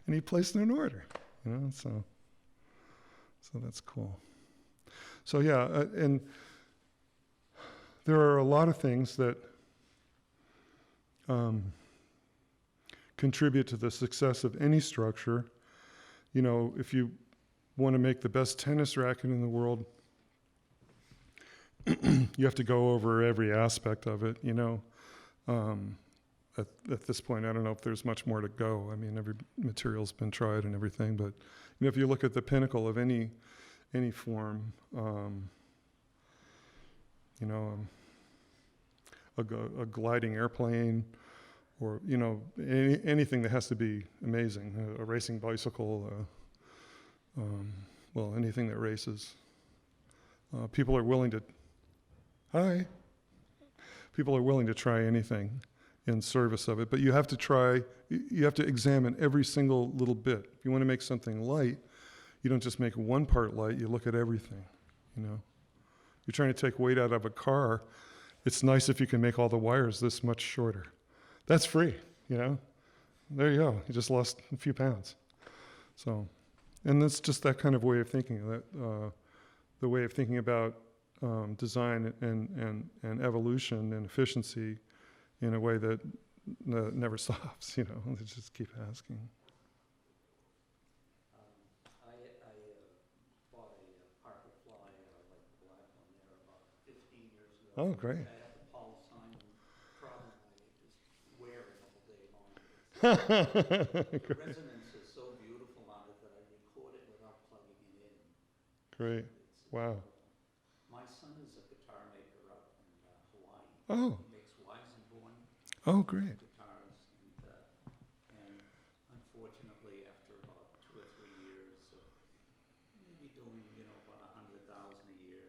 And he placed an order, you know, so that's cool. So yeah, and there are a lot of things that contribute to the success of any structure. You know, if you want to make the best tennis racket in the world, you have to go over every aspect of it, you know. At this point, I don't know if there's much more to go. I mean, every material's been tried and everything, but you know, if you look at the pinnacle of any form, you know, a gliding airplane, or you know, anything that has to be amazing, a racing bicycle, well, anything that races. People are willing to, hi. People are willing to try anything in service of it, but you have to examine every single little bit. If you want to make something light, you don't just make one part light, you look at everything, you know. You're trying to take weight out of a car, it's nice if you can make all the wires this much shorter. That's free, you know. There you go, you just lost a few pounds. So, and that's just that kind of way of thinking, the way of thinking about design and evolution and efficiency in a way that never stops, you know, they just keep asking. I bought a Parker fly, like the black one there, about 15 years ago. Oh, great. I had the Paul Simon problem. I just wear it all day long. The resonance is so beautiful on it that I record it without plugging it in. Great. Wow. My son is a guitar maker up in Hawaii. Oh. He makes Weisenborn Oh, great. guitars, and unfortunately, after about 2 or 3 years of maybe doing, about $100,000 a year,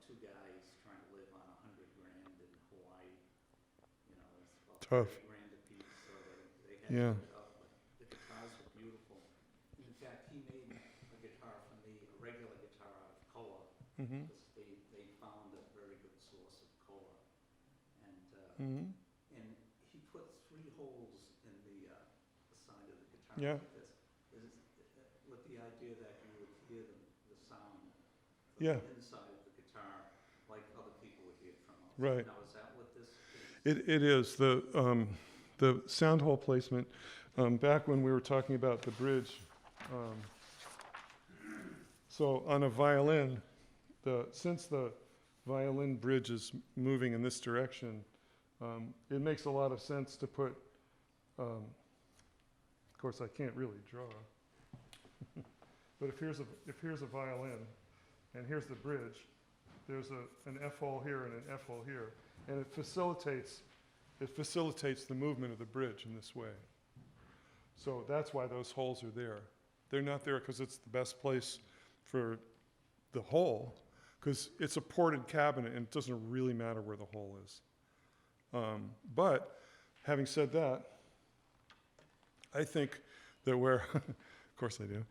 two guys trying to live on $100,000 in Hawaii, it's about Tough. $30,000 a piece, so they had Yeah. to give it up. But the guitars were beautiful. In fact, he made a guitar for me, a regular guitar out of koa, Mm-hmm. because they found a very good source of koa. Mm-hmm. And he put 3 holes in the side of the guitar Yeah. like this, with the idea that you would hear the sound from Yeah. the inside of the guitar, like other people would hear it from outside. Right. Now, is that what this is? It is. The sound hole placement, back when we were talking about the bridge, so on a violin, since the violin bridge is moving in this direction, it makes a lot of sense to put, of course I can't really draw, but if here's a violin, and here's the bridge, there's an F hole here and an F hole here, and it facilitates the movement of the bridge in this way. So that's why those holes are there. They're not there because it's the best place for the hole, because it's a ported cabinet and it doesn't really matter where the hole is. But having said that, I think that where, of course I do,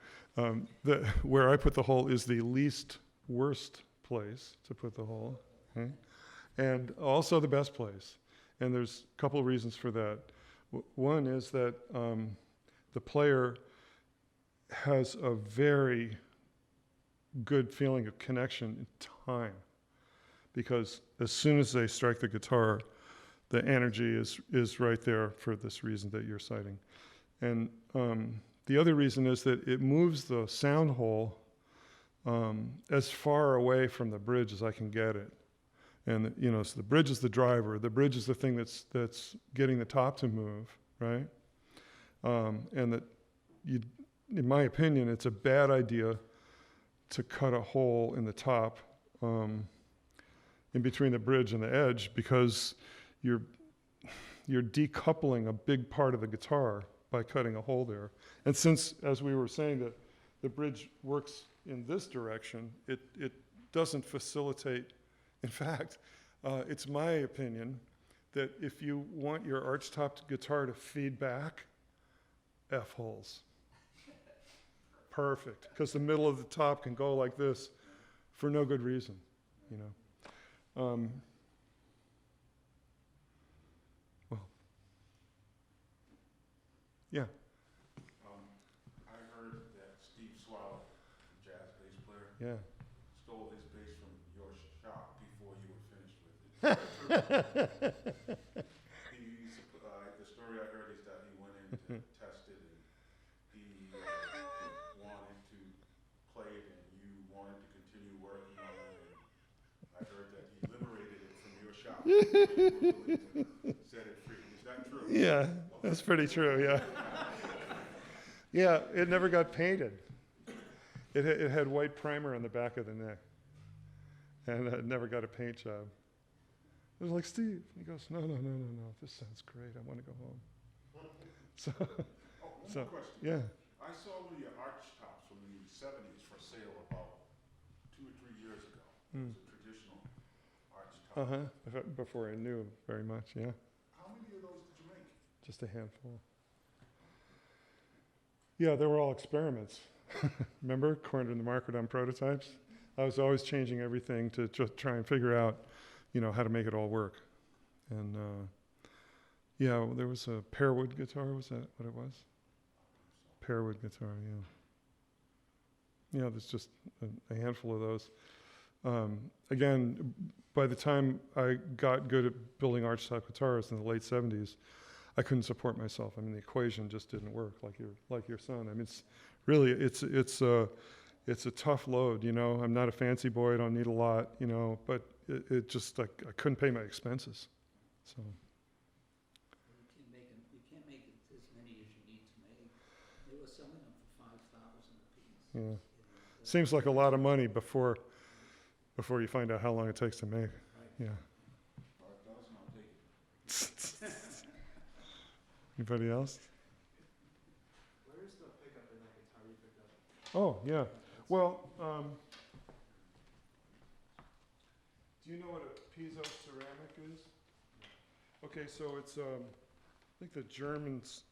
where I put the hole is the least worst place to put the hole, okay? And also the best place. And there's a couple of reasons for that. One is that the player has a very good feeling of connection in time, because as soon as they strike the guitar, the energy is right there for this reason that you're citing. And the other reason is that it moves the sound hole as far away from the bridge as I can get it. And so the bridge is the driver. The bridge is the thing that's getting the top to move, right? And that in my opinion, it's a bad idea to cut a hole in the top in between the bridge and the edge, because you're decoupling a big part of the guitar by cutting a hole there. And since, as we were saying, that the bridge works in this direction, it doesn't facilitate. In fact, it's my opinion that if you want your archtop guitar to feed back, F holes. Perfect, because the middle of the top can go like this for no good reason, Well, yeah. I heard that Steve Swallow, jazz bass player, Yeah. stole his bass from your shop before you were finished with it. The story I heard is that he went in to test it, and he wanted to play it, and you wanted to continue working on it. And I heard that he liberated it from your shop. Set it free. Is that true? Yeah, that's pretty true, yeah. Yeah, it never got painted. It had white primer on the back of the neck, and it never got a paint job. I was like, Steve, he goes, no, this sounds great, I want to go home. So, One more question. yeah. I saw one of your Archtop 70s for sale about 2 or 3 years ago. Mm. It was a traditional Archtop. Before I knew very much, yeah. How many of those did you make? Just a handful. Yeah, they were all experiments. Remember, cornered in the market on prototypes? I was always changing everything to just try and figure out, how to make it all work. And yeah, there was a pearwood guitar. Was that what it was? Pearwood guitar, yeah. Yeah, there's just a handful of those. Again, by the time I got good at building Archtop guitars in the late 70s, I couldn't support myself. I mean, the equation just didn't work like your son. I mean, it's really, it's a tough load, I'm not a fancy boy, I don't need a lot, but it just, like, I couldn't pay my expenses, so. You can't make as many as you need to make. They were selling them for $5,000 a piece. Yeah. Seems like a lot of money before you find out how long it takes to make. Yeah. 5,000, I'll take it. Anybody else? Where is the pickup in that guitar you picked up? Oh, yeah. Well, do you know what a piezo ceramic is? Okay, so it's, I think the Germans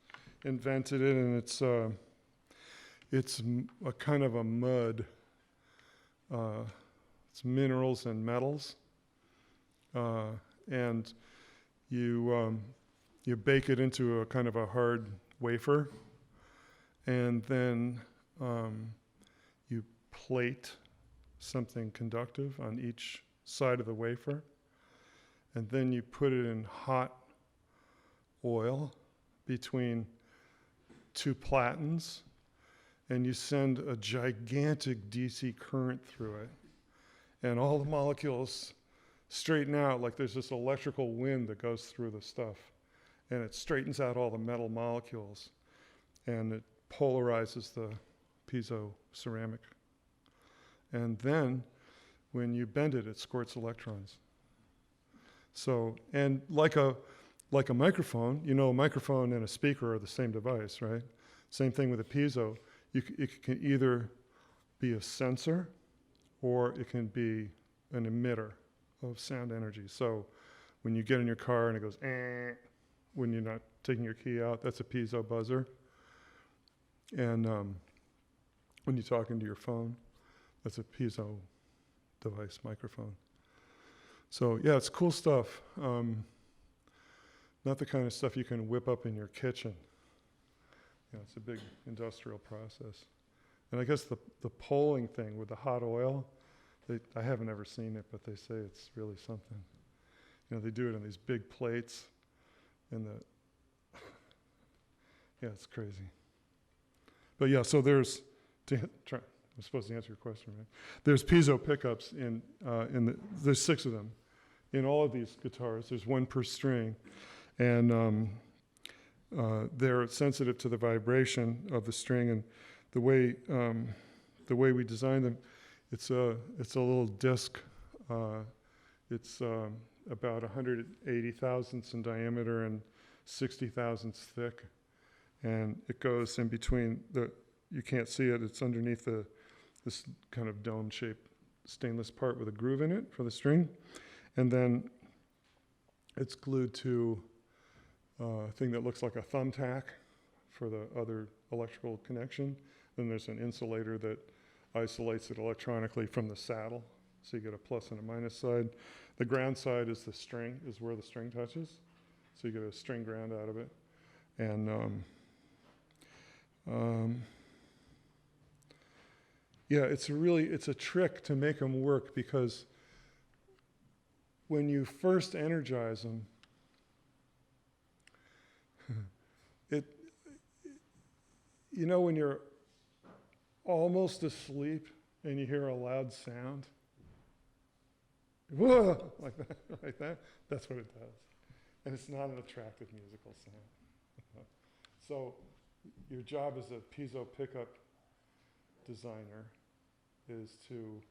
invented it, and it's a kind of a mud. It's minerals and metals, and you bake it into a kind of a hard wafer, and then you plate something conductive on each side of the wafer, and then you put it in hot oil between two platens, and you send a gigantic DC current through it, and all the molecules straighten out, like there's this electrical wind that goes through the stuff, and it straightens out all the metal molecules, and it polarizes the piezo ceramic. And then when you bend it, it squirts electrons. So, and like a microphone, a microphone and a speaker are the same device, right? Same thing with a piezo. It can either be a sensor or it can be an emitter of sound energy. So when you get in your car and it goes, when you're not taking your key out, that's a piezo buzzer. And when you talk into your phone, that's a piezo device microphone. So yeah, it's cool stuff. Not the kind of stuff you can whip up in your kitchen. It's a big industrial process. And I guess the polling thing with the hot oil, I haven't ever seen it, but they say it's really something. They do it on these big plates, and yeah, it's crazy. But yeah, so I'm supposed to answer your question, right? There's piezo pickups there's 6 of them. In all of these guitars, there's 1 per string, and they're sensitive to the vibration of the string, and the way we designed them, it's a little disc. It's about 180 thousandths in diameter and 60 thousandths thick, and it goes in between you can't see it. It's underneath this kind of dome-shaped stainless part with a groove in it for the string, and then it's glued to a thing that looks like a thumbtack for the other electrical connection. Then there's an insulator that isolates it electronically from the saddle, so you get a plus and a minus side. The ground side is where the string touches, so you get a string ground out of it. And yeah, it's a trick to make them work, because when you first energize them, when you're almost asleep and you hear a loud sound, whoa, like that, that's what it does. And it's not an attractive musical sound. So your job as a piezo pickup designer is to,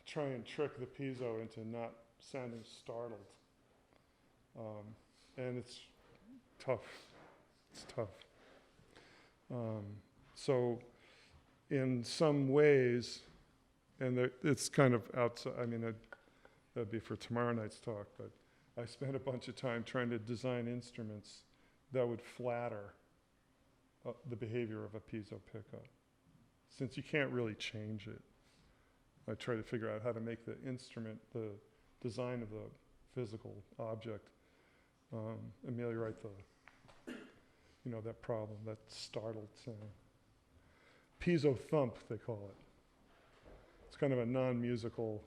try and trick the piezo into not sounding startled. And it's tough. It's tough. So in some ways, and it's kind of outside, I mean, that'd be for tomorrow night's talk, but I spent a bunch of time trying to design instruments that would flatter the behavior of a piezo pickup. Since you can't really change it, I try to figure out how to make the instrument, the design of the physical object, ameliorate that problem, that startled sound. Piezo thump, they call it. It's kind of a non-musical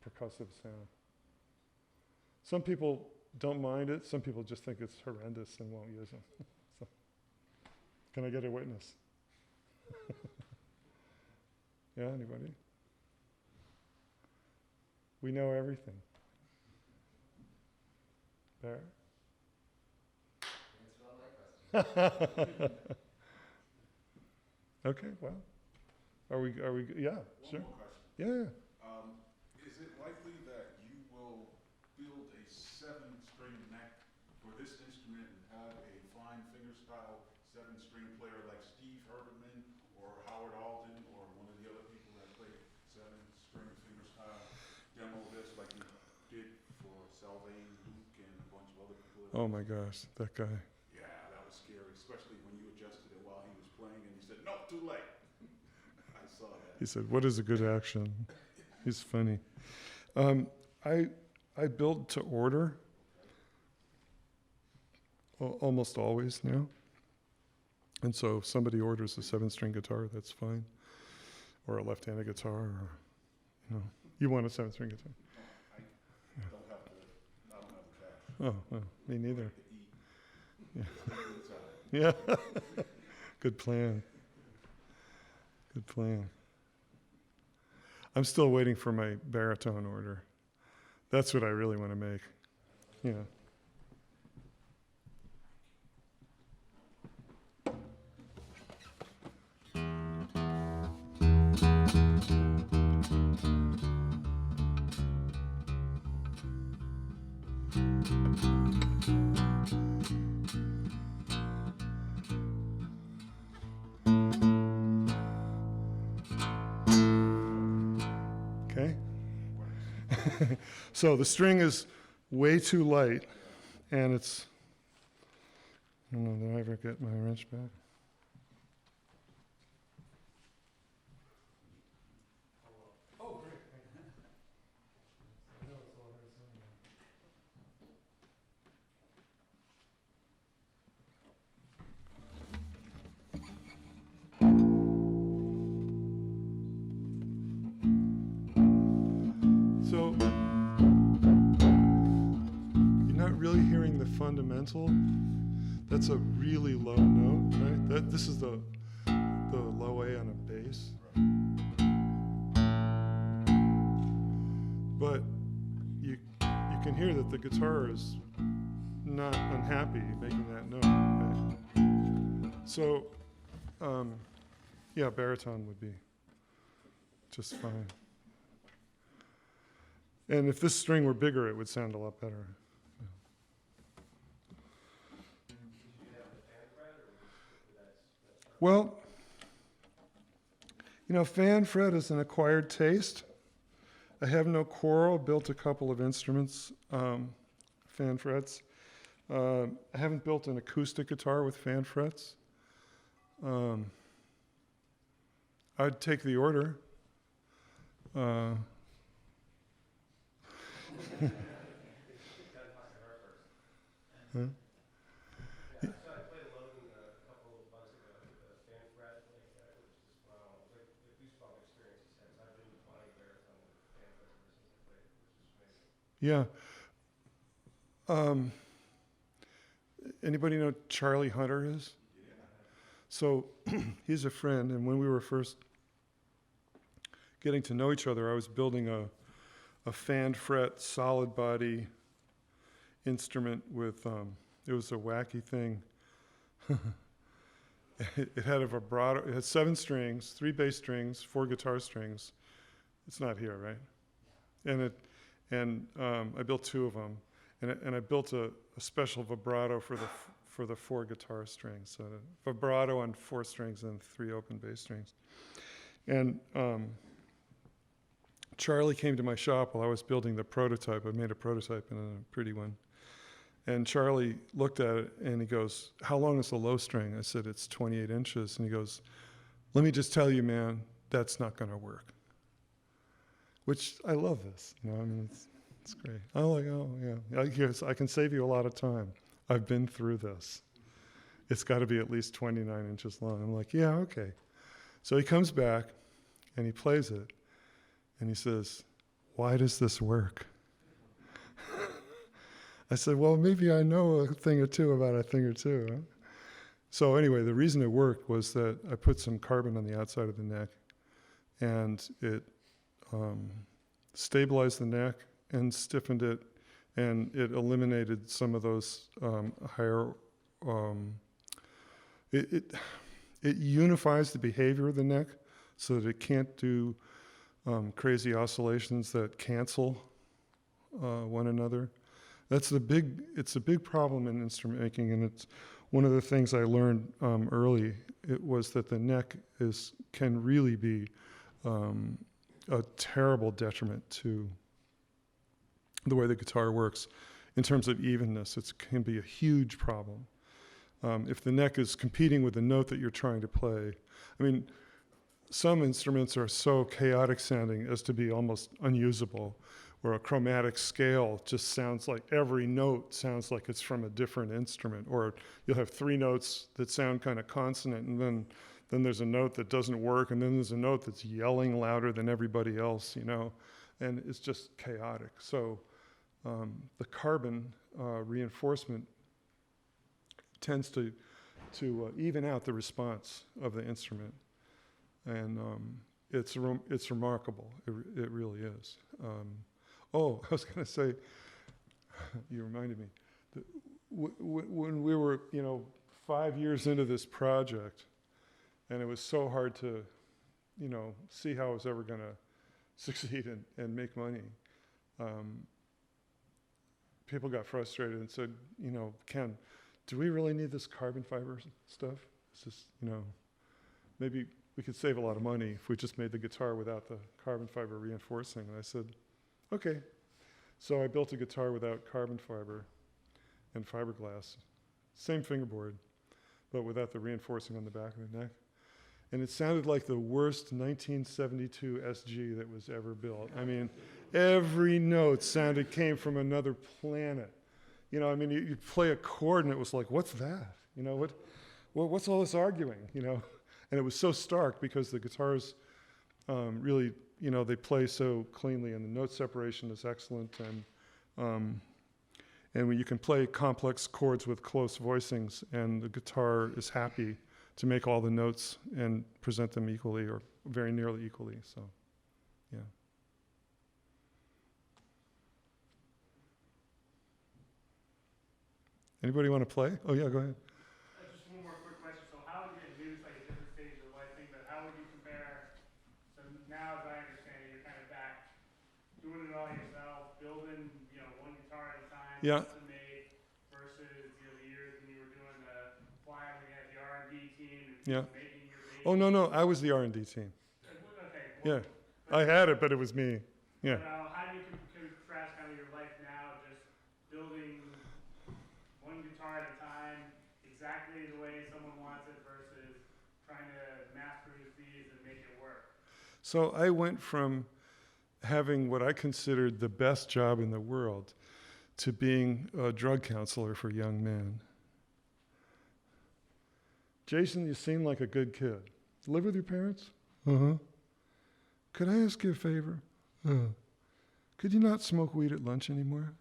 percussive sound. Some people don't mind it. Some people just think it's horrendous and won't use them. So, can I get a witness? Yeah, anybody? We know everything. Barrett? Okay, well, are we, yeah, sure. One more question. Yeah. Is it likely that you will build a 7-string neck for this instrument and have a fine fingerstyle 7-string player like Steve Herberman or Howard Alden or one of the other people that played 7-string fingerstyle demo this like you did for Salvain, Luke, and a bunch of other people? Oh my gosh, that guy. Yeah, that was scary, especially when you adjusted it while he was playing and he said, "No, too late." I saw that. He said, "What is a good action?" He's funny. I build to order almost always now. And so if somebody orders a 7-string guitar, that's fine. Or a left-handed guitar, or, you want a 7-string guitar? I don't have the cash. Oh, well, me neither. To eat. Yeah. Good plan. Good plan. I'm still waiting for my baritone order. That's what I really want to make. Yeah. Okay. So the string is way too light, and it's, I don't know, did I ever get my wrench back? Oh, great. I know it's all right somewhere. So you're not really hearing the fundamental. That's a really low note, right? This is the low A on a bass. But you can hear that the guitar is not unhappy making that note, right? So yeah, baritone would be just fine. And if this string were bigger, it would sound a lot better. Well, fan fret is an acquired taste. I have no choral, built a couple of instruments, fan frets. I haven't built an acoustic guitar with fan frets. I'd take the order. Huh? Yeah, so I played alone a couple of months ago with a fan fret, it was just wow. It was like a goosebump experience since I've been playing baritone with fan frets ever since I played it, which is amazing. Yeah. Anybody know who Charlie Hunter is? Yeah. So he's a friend, and when we were first getting to know each other, I was building a fan fret solid body instrument with, it was a wacky thing. It had a vibrato, it had 7 strings, 3 bass strings, 4 guitar strings. It's not here, right? And I built 2 of them, and I built a special vibrato for the for the 4 guitar strings, so vibrato on 4 strings and 3 open bass strings. And Charlie came to my shop while I was building the prototype. I made a prototype and a pretty one. And Charlie looked at it and he goes, "How long is the low string?" I said, "It's 28 inches. And he goes, "Let me just tell you, man, that's not going to work." Which, I love this. I mean, it's great. I'm like, oh, yeah. I can save you a lot of time. I've been through this. It's got to be at least 29 inches long. I'm like, yeah, okay. So he comes back and he plays it. And he says, "Why does this work?" I said, "Well, maybe I know a thing or two about a thing or two." Huh? So anyway, the reason it worked was that I put some carbon on the outside of the neck, and it stabilized the neck and stiffened it, and it eliminated some of those higher. It unifies the behavior of the neck so that it can't do crazy oscillations that cancel one another. It's a big problem in instrument making, and it's one of the things I learned early. It was that the neck can really be a terrible detriment to the way the guitar works. In terms of evenness, it can be a huge problem. If the neck is competing with the note that you're trying to play, I mean, some instruments are so chaotic sounding as to be almost unusable, where a chromatic scale just sounds like every note sounds like it's from a different instrument, or you'll have 3 notes that sound kind of consonant, and then there's a note that doesn't work, and then there's a note that's yelling louder than everybody else, and it's just chaotic. So the carbon reinforcement tends to even out the response of the instrument, and it's remarkable. It really is. I was going to say, you reminded me, when we were 5 years into this project, and it was so hard to see how I was ever going to succeed and make money. People got frustrated and said, "Ken, do we really need this carbon fiber stuff? It's just, maybe we could save a lot of money if we just made the guitar without the carbon fiber reinforcing." And I said, okay. So I built a guitar without carbon fiber and fiberglass. Same fingerboard, but without the reinforcing on the back of the neck. And it sounded like the worst 1972 SG that was ever built. I mean, every note came from another planet. You play a chord and it was like, what's that? What's all this arguing? And it was so stark because the guitars really, they play so cleanly, and the note separation is excellent, and when you can play complex chords with close voicings, and the guitar is happy to make all the notes and present them equally or very nearly equally. So, yeah. Anybody want to play? Oh yeah, go ahead. Just one more quick question. So how would you do like a different stage of life thing, but how would you compare? So now, as I understand it, you're kind of back doing it all yourself, building, one guitar at a time, Yeah. custom made, versus the years when you were doing the flying at the R&D team and Yeah. making your baby. Oh no, I was the R&D team. Okay. Yeah, I had it, but it was me. Yeah. How do you contrast kind of your life now, just building one guitar at a time, exactly the way someone wants it, versus trying to mass produce these and make it work? So I went from having what I considered the best job in the world to being a drug counselor for young men. Jason, you seem like a good kid. Live with your parents? Uh-huh. Could I ask you a favor? Could you not smoke weed at lunch anymore?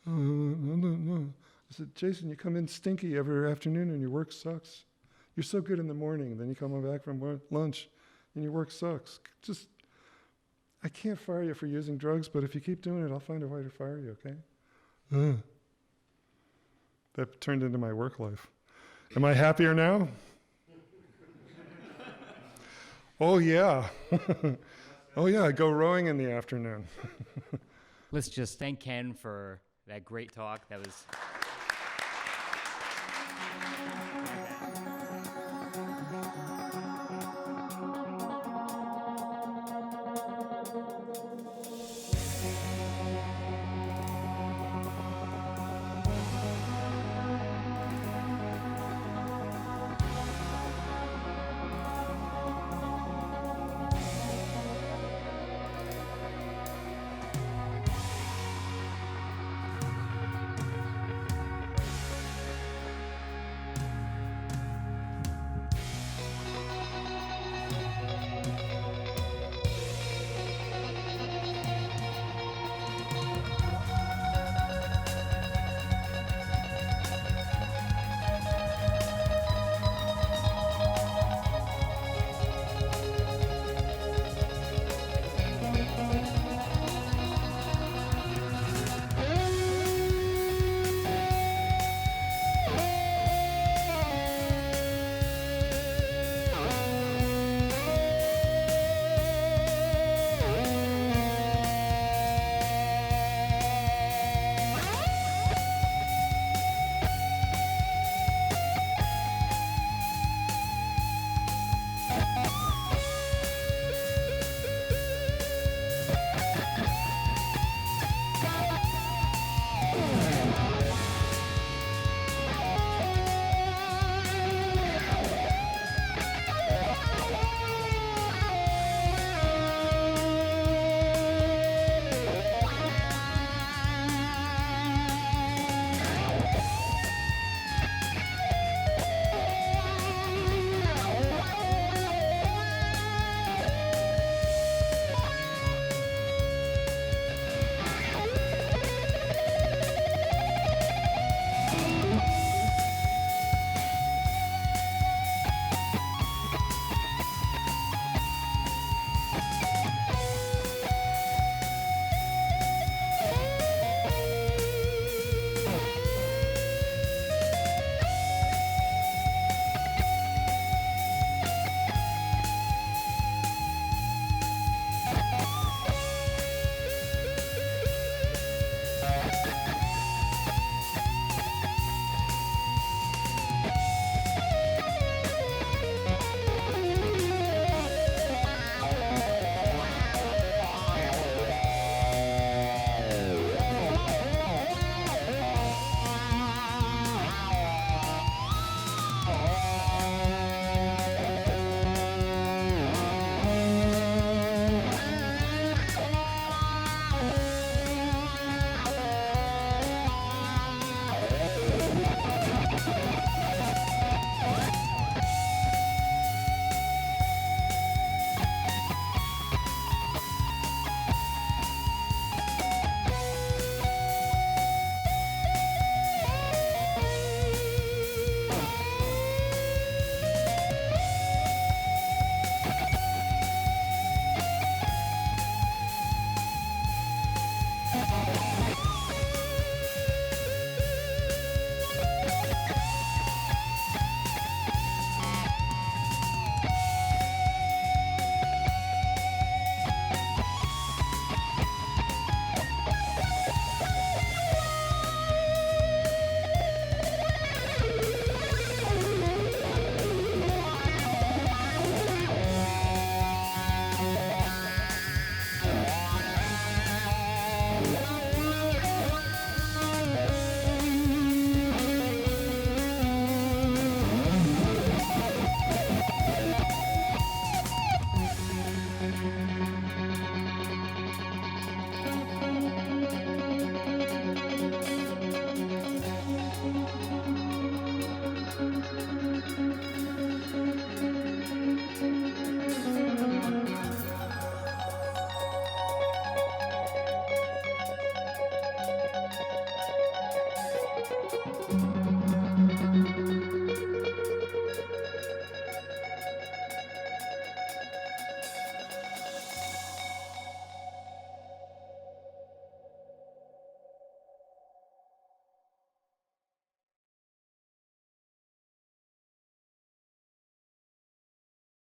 No. I said, Jason, you come in stinky every afternoon and your work sucks. You're so good in the morning, and then you come back from lunch and your work sucks. I can't fire you for using drugs, but if you keep doing it, I'll find a way to fire you, okay? That turned into my work life. Am I happier now? Oh, yeah. Oh, yeah, I go rowing in the afternoon. Let's just thank Ken for that great talk. That was Thank you.